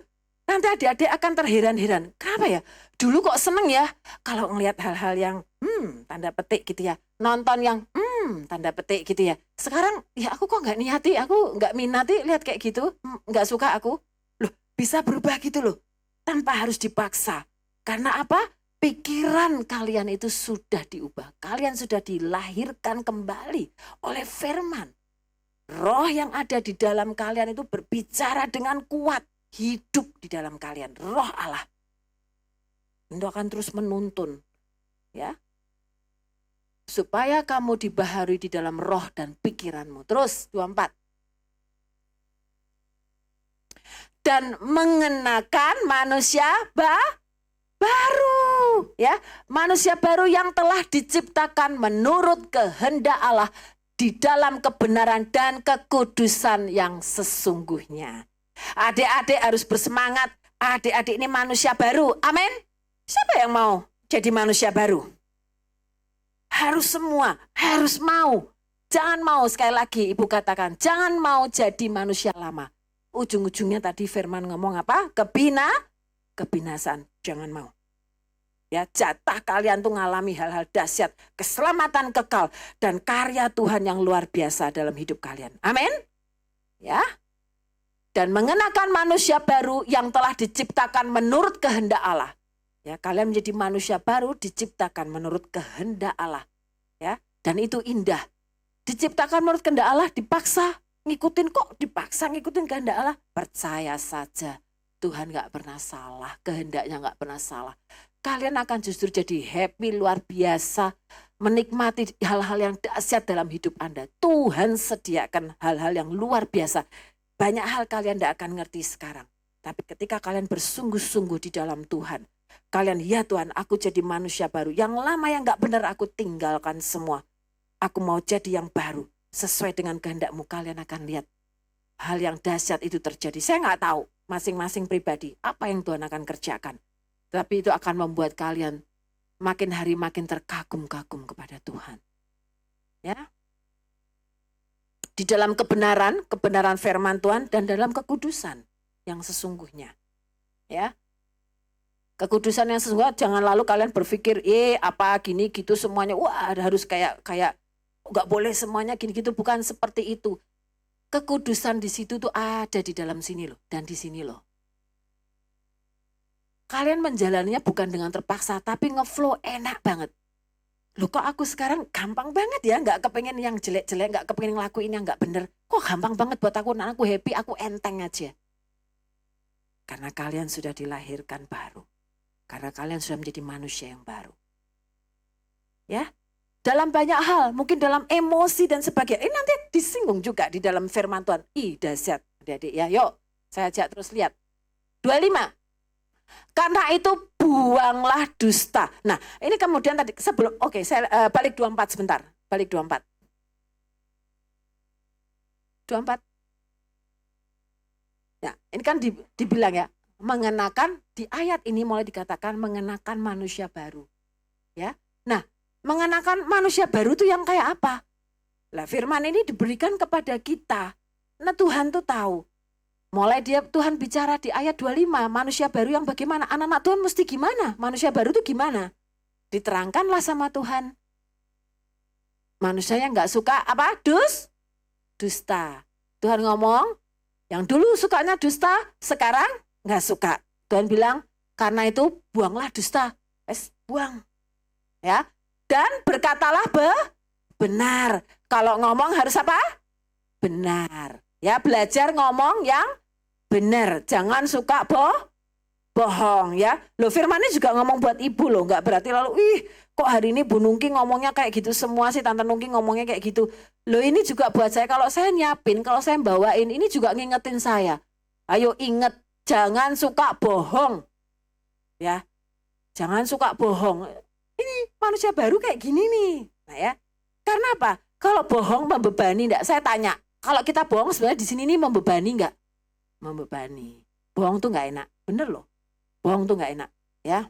Nanti adik-adik akan terheran-heran. Kenapa ya? Dulu kok seneng ya kalau ngelihat hal-hal yang tanda petik gitu ya. Nonton yang tanda petik gitu ya. Sekarang ya aku kok nggak niati, aku nggak minati lihat kayak gitu, nggak suka aku. Loh, bisa berubah gitu loh. Tanpa harus dipaksa. Karena apa? Pikiran kalian itu sudah diubah. Kalian sudah dilahirkan kembali oleh firman. Roh yang ada di dalam kalian itu berbicara dengan kuat. Hidup di dalam kalian. Roh Allah. Itu akan terus menuntun. Ya. Supaya kamu dibaharui di dalam roh dan pikiranmu. Terus 24. Dan mengenakan manusia baru. Ya, manusia baru yang telah diciptakan menurut kehendak Allah di dalam kebenaran dan kekudusan yang sesungguhnya. Adik-adik harus bersemangat. Adik-adik ini manusia baru. Amin. Siapa yang mau jadi manusia baru? Harus semua, harus mau. Jangan mau, sekali lagi ibu katakan, jangan mau jadi manusia lama. Ujung-ujungnya tadi firman ngomong apa? Kebinasaan. Jangan mau. Ya, jatah kalian tuh ngalami hal-hal dahsyat, keselamatan kekal, dan karya Tuhan yang luar biasa dalam hidup kalian. Amin. Ya. Dan mengenakan manusia baru yang telah diciptakan menurut kehendak Allah. Ya, kalian menjadi manusia baru diciptakan menurut kehendak Allah. Ya, dan itu indah. Diciptakan menurut kehendak Allah dipaksa. ngikutin kok dipaksa ngikutin kehendak Allah. Percaya saja Tuhan gak pernah salah, kehendaknya gak pernah salah. Kalian akan justru jadi happy luar biasa, menikmati hal-hal yang dahsyat dalam hidup Anda. Tuhan sediakan hal-hal yang luar biasa. Banyak hal kalian tidak akan ngerti sekarang. Tapi ketika kalian bersungguh-sungguh di dalam Tuhan, kalian, ya Tuhan, aku jadi manusia baru. Yang lama yang gak benar aku tinggalkan semua. Aku mau jadi yang baru. Sesuai dengan kehendak-Mu, kalian akan lihat hal yang dahsyat itu terjadi. Saya gak tahu masing-masing pribadi apa yang Tuhan akan kerjakan. Tapi itu akan membuat kalian makin hari makin terkagum-kagum kepada Tuhan. Ya. Di dalam kebenaran firman Tuhan dan dalam kekudusan yang sesungguhnya. Ya. Kekudusan yang sesungguhnya, jangan lalu kalian berpikir, apa gini gitu semuanya, wah harus kayak nggak boleh semuanya gini gitu, bukan seperti itu. Kekudusan di situ tuh ada di dalam sini loh, dan di sini loh. Kalian menjalaninya bukan dengan terpaksa, tapi ngeflow enak banget. Loh kok aku sekarang gampang banget ya, nggak kepengen yang jelek-jelek, nggak kepengen ngelakuin yang nggak bener. Kok gampang banget buat aku, nah aku happy, aku enteng aja. Karena kalian sudah dilahirkan baru. Karena kalian sudah menjadi manusia yang baru. Ya, dalam banyak hal, mungkin dalam emosi dan sebagainya. Ini nanti disinggung juga di dalam firman Tuhan. Dahsyat, adik-adik ya. Yuk, saya ajak terus lihat. 25. Karena itu buanglah dusta. Nah, ini kemudian tadi sebelum, saya balik 24 sebentar. Balik 24. 24. Ya, ini kan dibilang ya. Mengenakan, di ayat ini mulai dikatakan mengenakan manusia baru. Ya. Nah, mengenakan manusia baru itu yang kayak apa? Lah firman ini diberikan kepada kita. Nah, Tuhan tuh tahu. Mulai Tuhan bicara di ayat 25, manusia baru yang bagaimana? Anak-anak Tuhan mesti gimana? Manusia baru itu gimana? Diterangkanlah sama Tuhan. Manusia yang enggak suka apa? Dusta. Tuhan ngomong, yang dulu sukanya dusta, sekarang nggak suka. Tuhan bilang, karena itu buanglah dusta. Buang. Ya. Dan berkatalah benar. Kalau ngomong harus apa? Benar. Ya, belajar ngomong yang benar. Jangan suka bohong ya. Loh firman ini juga ngomong buat ibu loh. Nggak berarti lalu, kok hari ini Bu Nungki ngomongnya kayak gitu semua sih, Tante Nungki ngomongnya kayak gitu. Loh ini juga buat saya, kalau saya nyiapin, kalau saya bawain, ini juga ngingetin saya. Ayo inget. Jangan suka bohong. Ya. Jangan suka bohong. Ini manusia baru kayak gini nih. Nah ya. Karena apa? Kalau bohong membebani enggak? Saya tanya. Kalau kita bohong sebenarnya di sini nih membebani enggak? Membebani. Bohong tuh enggak enak. Bener loh. Bohong tuh enggak enak, ya.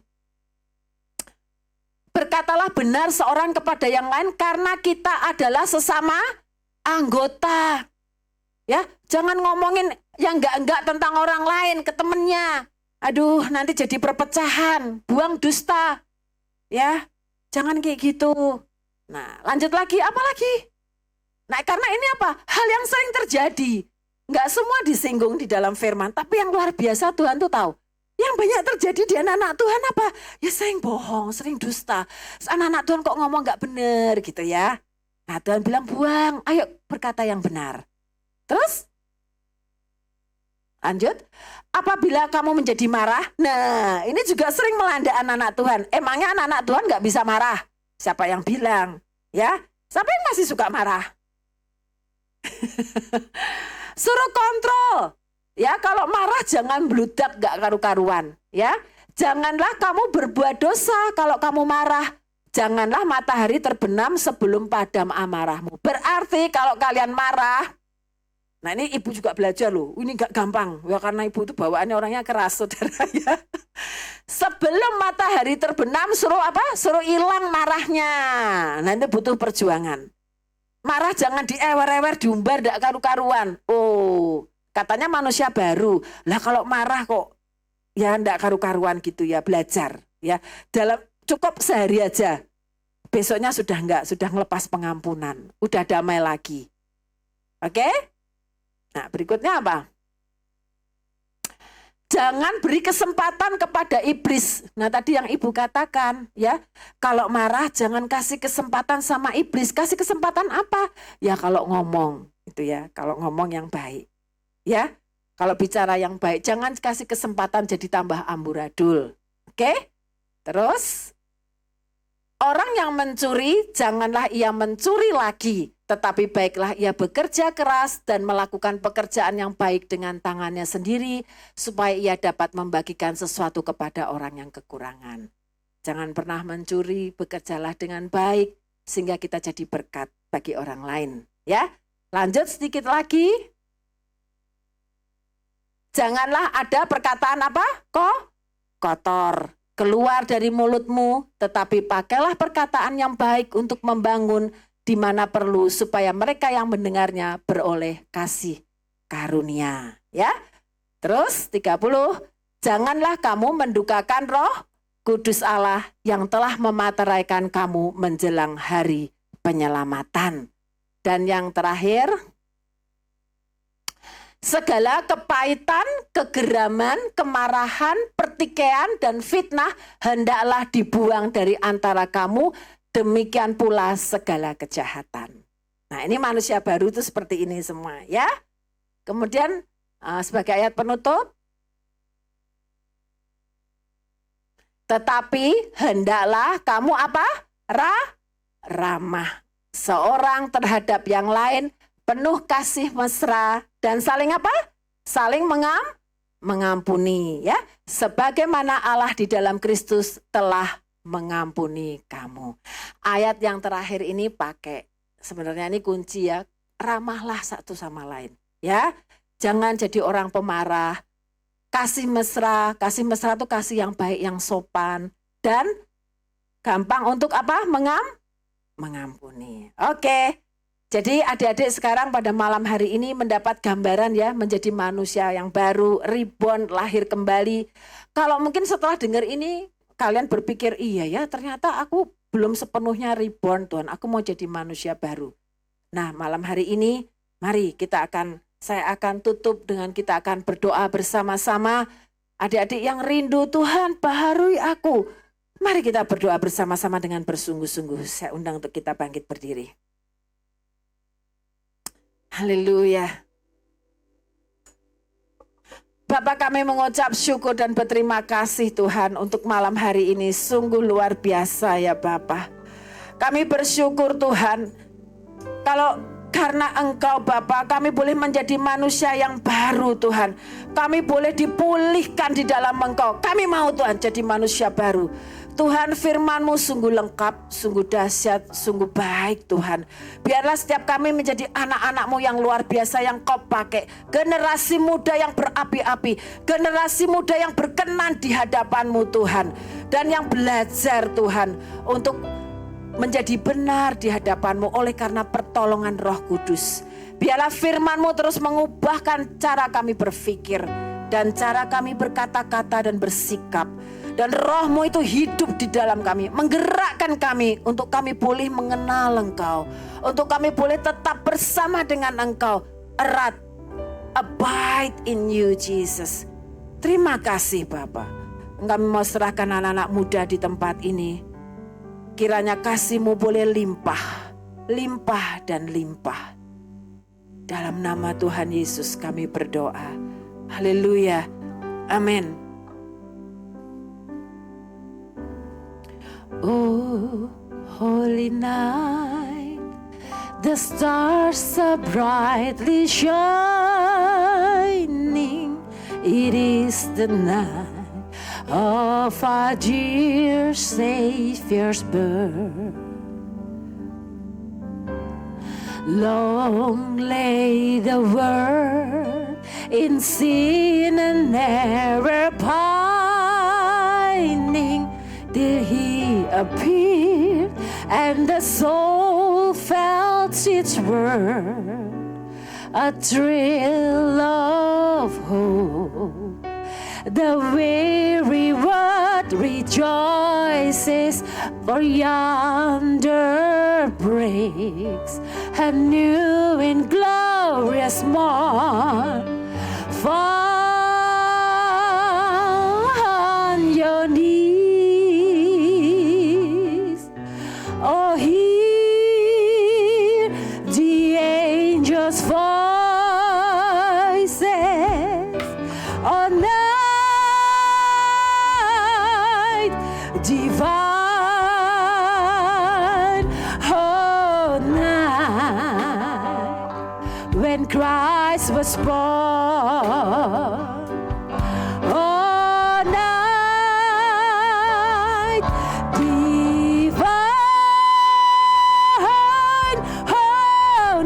Berkatalah benar seorang kepada yang lain karena kita adalah sesama anggota. Ya, jangan ngomongin yang enggak tentang orang lain ke temennya. Aduh, nanti jadi perpecahan. Buang dusta. Ya, jangan kayak gitu. Nah, lanjut lagi, apa lagi? Nah, karena ini apa? Hal yang sering terjadi. Enggak semua disinggung di dalam firman, tapi yang luar biasa Tuhan tuh tahu. Yang banyak terjadi di anak-anak Tuhan apa? Ya sering bohong, sering dusta. Anak-anak Tuhan kok ngomong enggak benar gitu ya. Nah, Tuhan bilang buang, ayo berkata yang benar. Terus lanjut, apabila kamu menjadi marah, nah ini juga sering melanda anak-anak Tuhan. Emangnya anak-anak Tuhan gak bisa marah? Siapa yang bilang? Ya, siapa yang masih suka marah? Suruh kontrol. Ya, kalau marah jangan bludak gak karu-karuan. Ya, janganlah kamu berbuat dosa kalau kamu marah. Janganlah matahari terbenam sebelum padam amarahmu. Berarti kalau kalian marah, nah ini ibu juga belajar loh, ini gak gampang. Ya karena ibu itu bawaannya orangnya keras saudara ya. Sebelum matahari terbenam suruh apa? Suruh hilang marahnya. Nah itu butuh perjuangan. Marah jangan diewer-ewer, diumbar, gak karu-karuan. Oh, katanya manusia baru. Lah kalau marah kok ya gak karu-karuan gitu ya, belajar. Ya, dalam cukup sehari aja. Besoknya sudah ngelepas pengampunan. Udah damai lagi. Oke? Nah, berikutnya apa? Jangan beri kesempatan kepada iblis. Nah, tadi yang ibu katakan, ya, kalau marah jangan kasih kesempatan sama iblis. Kasih kesempatan apa? Ya kalau ngomong, Itu ya, kalau ngomong yang baik. Ya, kalau bicara yang baik, jangan kasih kesempatan jadi tambah amburadul. Oke? Terus, orang yang mencuri, janganlah ia mencuri lagi, tetapi baiklah ia bekerja keras dan melakukan pekerjaan yang baik dengan tangannya sendiri, supaya ia dapat membagikan sesuatu kepada orang yang kekurangan. Jangan pernah mencuri, bekerjalah dengan baik, sehingga kita jadi berkat bagi orang lain. Ya, lanjut sedikit lagi. Janganlah ada perkataan apa? Kotor keluar dari mulutmu, tetapi pakailah perkataan yang baik untuk membangun di mana perlu, supaya mereka yang mendengarnya beroleh kasih karunia. Ya. Terus 30, janganlah kamu mendukakan Roh Kudus Allah yang telah memateraikan kamu menjelang hari penyelamatan. Dan yang terakhir, segala kepahitan, kegeraman, kemarahan, pertikaian, dan fitnah hendaklah dibuang dari antara kamu, demikian pula segala kejahatan. Nah, ini manusia baru itu seperti ini semua ya. Kemudian sebagai ayat penutup, tetapi hendaklah kamu apa? Ramah seorang terhadap yang lain, penuh kasih mesra, dan saling apa? Saling mengampuni ya. Sebagaimana Allah di dalam Kristus telah mengampuni kamu. Ayat yang terakhir ini pakai, sebenarnya ini kunci ya. Ramahlah satu sama lain ya. Jangan jadi orang pemarah. Kasih mesra itu kasih yang baik, yang sopan, dan gampang untuk apa? Mengampuni. Oke. Jadi adik-adik sekarang pada malam hari ini mendapat gambaran ya, menjadi manusia yang baru, reborn, lahir kembali. Kalau mungkin setelah dengar ini kalian berpikir, iya ya ternyata aku belum sepenuhnya reborn Tuhan, aku mau jadi manusia baru. Nah malam hari ini mari saya akan tutup dengan kita akan berdoa bersama-sama. Adik-adik yang rindu Tuhan baharui aku. Mari kita berdoa bersama-sama dengan bersungguh-sungguh. Saya undang untuk kita bangkit berdiri. Haleluya. Bapak kami mengucap syukur dan berterima kasih Tuhan untuk malam hari ini. Sungguh luar biasa ya Bapak. Kami bersyukur Tuhan. Karena Engkau Bapa, kami boleh menjadi manusia yang baru Tuhan. Kami boleh dipulihkan di dalam Engkau. Kami mau Tuhan jadi manusia baru. Tuhan firman-Mu sungguh lengkap, sungguh dahsyat, sungguh baik Tuhan. Biarlah setiap kami menjadi anak-anak-Mu yang luar biasa yang Kau pakai. Generasi muda yang berapi-api. Generasi muda yang berkenan di hadapan-Mu Tuhan. Dan yang belajar Tuhan untuk menjadi benar di hadapan-Mu oleh karena pertolongan Roh Kudus. Biarlah firman-Mu terus mengubahkan cara kami berpikir dan cara kami berkata-kata dan bersikap. Dan Roh-Mu itu hidup di dalam kami, menggerakkan kami untuk kami boleh mengenal Engkau, untuk kami boleh tetap bersama dengan Engkau, erat, abide in you Jesus. Terima kasih Bapa. Kami mau serahkan anak-anak muda di tempat ini. Kiranya kasih-Mu boleh limpah, limpah dan limpah. Dalam nama Tuhan Yesus kami berdoa. Haleluya. Amin. Oh, holy night, the stars are brightly shining. It is the night of our dear Savior's birth. Long lay the world in sin and error pining, till He appeared and the soul felt its worth, a thrill of hope. The weary world rejoices, for yonder breaks a new and glorious morn. Fall on your knees, oh hear the angels fall. was born. Oh, night divine, oh,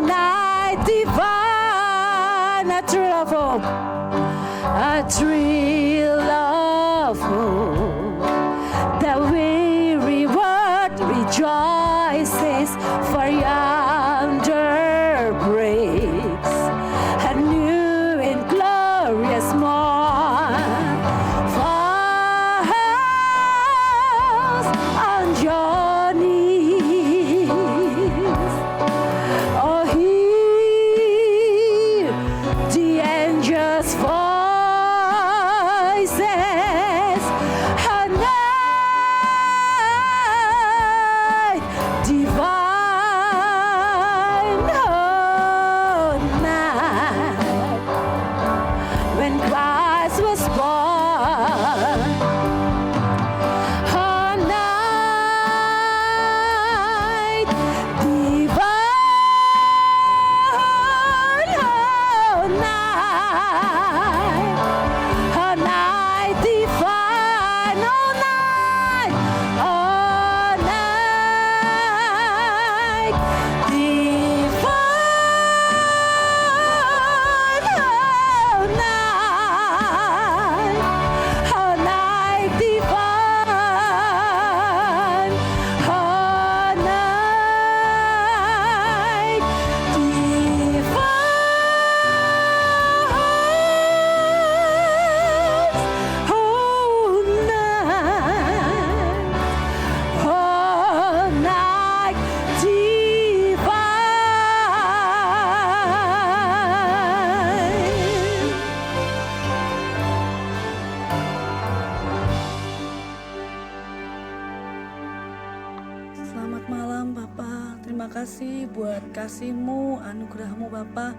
night divine, a thrill of hope, the weary world rejoices, for yonder breaks a new and glorious morn. Falls on your knees, oh, hear the angels' voices, a night divine, oh, night when Christ was born. Oh, night divine, oh, night divine, oh, night divine, oh, night divine, oh, night divine, oh, night divine. Selamat malam Bapak, terima kasih buat kasih-Mu, anugerah-Mu Bapak.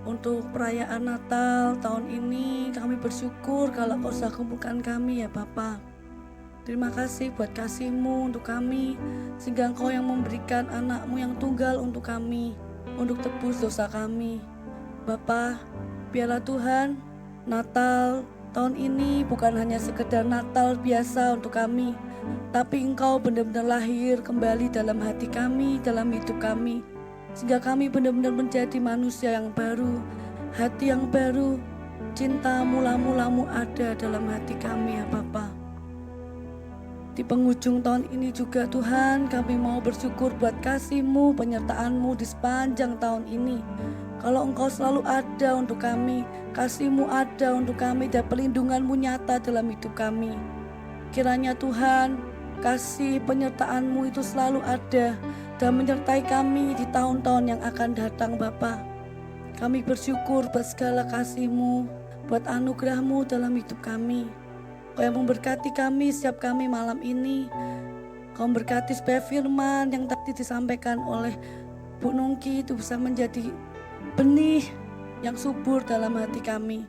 Untuk perayaan Natal tahun ini kami bersyukur kalau Kau sudah kumpulkan kami ya Bapak. Terima kasih buat kasih-Mu untuk kami, sehingga Engkau yang memberikan anak-Mu yang tunggal untuk kami, untuk tebus dosa kami. Bapak, biarlah Tuhan, Natal tahun ini bukan hanya sekedar Natal biasa untuk kami, tapi Engkau benar-benar lahir kembali dalam hati kami, dalam hidup kami, sehingga kami benar-benar menjadi manusia yang baru, hati yang baru, cinta mula-mulamu ada dalam hati kami ya Bapa. Di penghujung tahun ini juga Tuhan, kami mau bersyukur buat kasih-Mu, penyertaan-Mu di sepanjang tahun ini. Kalau Engkau selalu ada untuk kami, kasih-Mu ada untuk kami, dan pelindungan-Mu nyata dalam hidup kami. Kiranya Tuhan, kasih penyertaan-Mu itu selalu ada dan menyertai kami di tahun-tahun yang akan datang Bapa. Kami bersyukur buat segala kasih-Mu, buat anugerah-Mu dalam hidup kami. Kau yang memberkati kami setiap kami malam ini. Kau memberkati supaya firman yang tadi disampaikan oleh Bu Nungki itu bisa menjadi benih yang subur dalam hati kami.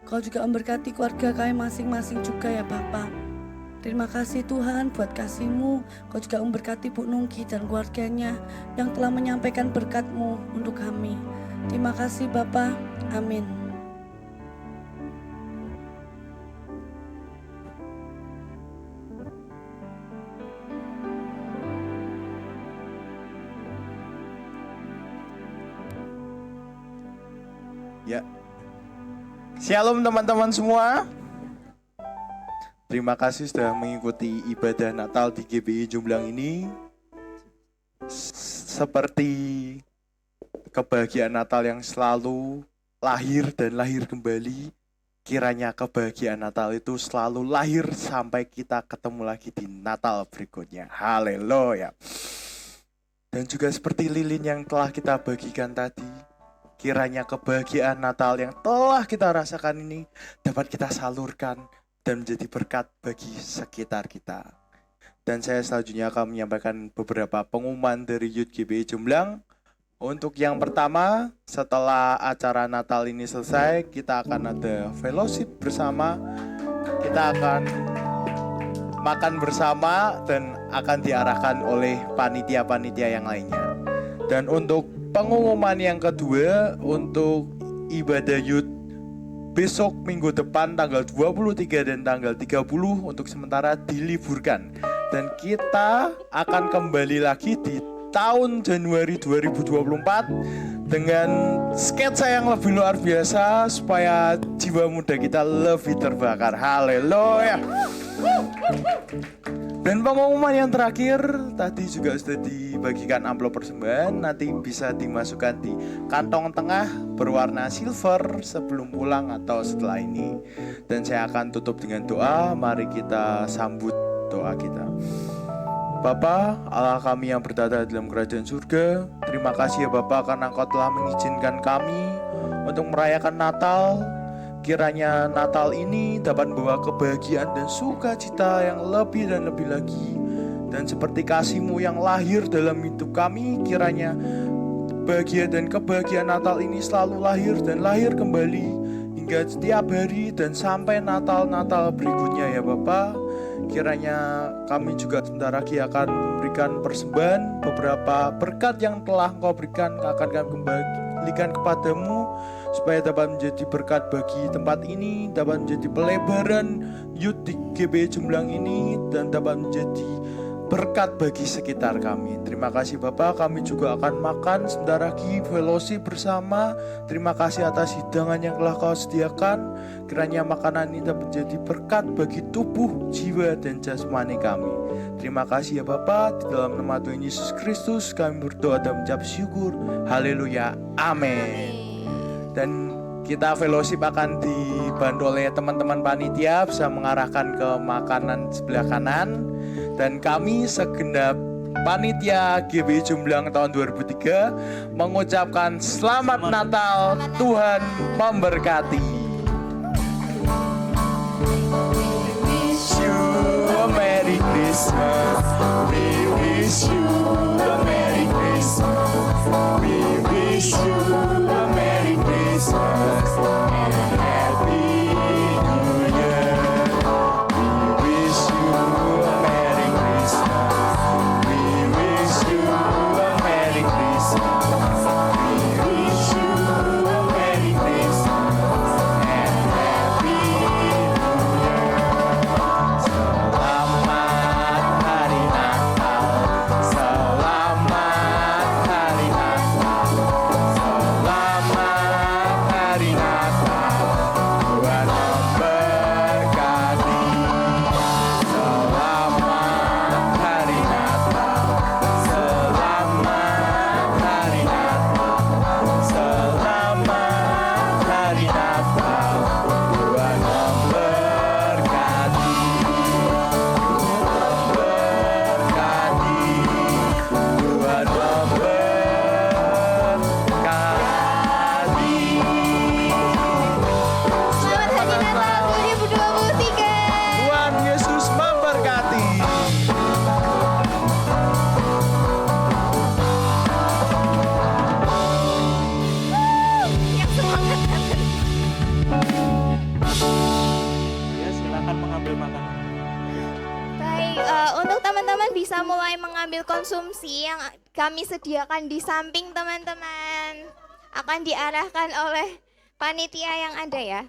Kau juga memberkati keluarga kami masing-masing juga ya Bapa. Terima kasih Tuhan buat kasih-Mu. Kau juga memberkati Bu Nungki dan keluarganya yang telah menyampaikan berkat-Mu untuk kami. Terima kasih Bapa. Amin. Ya. Shalom teman-teman semua. Terima kasih sudah mengikuti ibadah Natal di GBI Jomblang ini. Seperti kebahagiaan Natal yang selalu lahir dan lahir kembali, kiranya kebahagiaan Natal itu selalu lahir sampai kita ketemu lagi di Natal berikutnya. Haleluya. Dan juga seperti lilin yang telah kita bagikan tadi, kiranya kebahagiaan Natal yang telah kita rasakan ini dapat kita salurkan dan menjadi berkat bagi sekitar kita. Dan saya selanjutnya akan menyampaikan beberapa pengumuman dari Youth GBI Jomblang. Untuk yang pertama, setelah acara Natal ini selesai, kita akan ada fellowship bersama. Kita akan makan bersama dan akan diarahkan oleh panitia-panitia yang lainnya. Dan untuk pengumuman yang kedua untuk ibadah youth besok minggu depan tanggal 23 dan tanggal 30 untuk sementara diliburkan. Dan kita akan kembali lagi di tahun Januari 2024 dengan sketsa yang lebih luar biasa supaya jiwa muda kita lebih terbakar. Haleluya. Dan pengumuman yang terakhir, tadi juga sudah dibagikan amplop persembahan, nanti bisa dimasukkan di kantong tengah berwarna silver sebelum pulang atau setelah ini. Dan saya akan tutup dengan doa. Mari kita sambut doa kita. Bapa, Allah kami yang bertata dalam kerajaan surga, terima kasih ya Bapa karena Engkau telah mengizinkan kami untuk merayakan Natal. Kiranya Natal ini dapat membawa kebahagiaan dan sukacita yang lebih dan lebih lagi. Dan seperti kasih-Mu yang lahir dalam hidup kami, kiranya bahagia dan kebahagiaan Natal ini selalu lahir dan lahir kembali hingga setiap hari dan sampai Natal-Natal berikutnya ya Bapa. Kiranya kami juga sebentar lagi akan memberikan persembahan, beberapa berkat yang telah Engkau berikan akan kami kembalikan kepadamu, supaya dapat menjadi berkat bagi tempat ini, dapat menjadi pelebaran youth di GBI Jumblang ini, dan dapat menjadi berkat bagi sekitar kami. Terima kasih Bapak, kami juga akan makan sebentar lagi fellowship bersama. Terima kasih atas hidangan yang telah Kau sediakan. Kiranya makanan ini dapat menjadi berkat bagi tubuh, jiwa, dan jasmani kami. Terima kasih ya Bapak, di dalam nama Tuhan Yesus Kristus kami berdoa dan mengucap syukur. Haleluya, amin. Dan kita fellowship akan dibantu oleh teman-teman panitia bisa mengarahkan ke makanan sebelah kanan. Dan kami segenap panitia GBI Jumblang tahun 2003 mengucapkan Selamat Natal, Tuhan memberkati. Wish you a Merry Christmas. We wish you a Merry Christmas. We wish you a Merry Christmas and a Happy New Year. We wish you a Merry Christmas. We wish you a Merry Christmas. We wish you a Merry Christmas and Happy New Year. Selamat Hari Natal. Selamat Hari Natal. Selamat Hari Natal. Tuhan memberkati. Selamat Hari Natal. Selamat Hari Natal. Selamat Hari Natal. Tuhan memberkati. Memberkati. Tuhan memberkati. Selamat Hari Natal 2023. Tuhan Yesus memberkati. Yang semangat. Ya, silakan mengambil makanan. Baik, untuk teman-teman bisa mulai mengambil konsumsi yang kami sediakan di samping teman-teman. Akan diarahkan oleh panitia yang ada ya.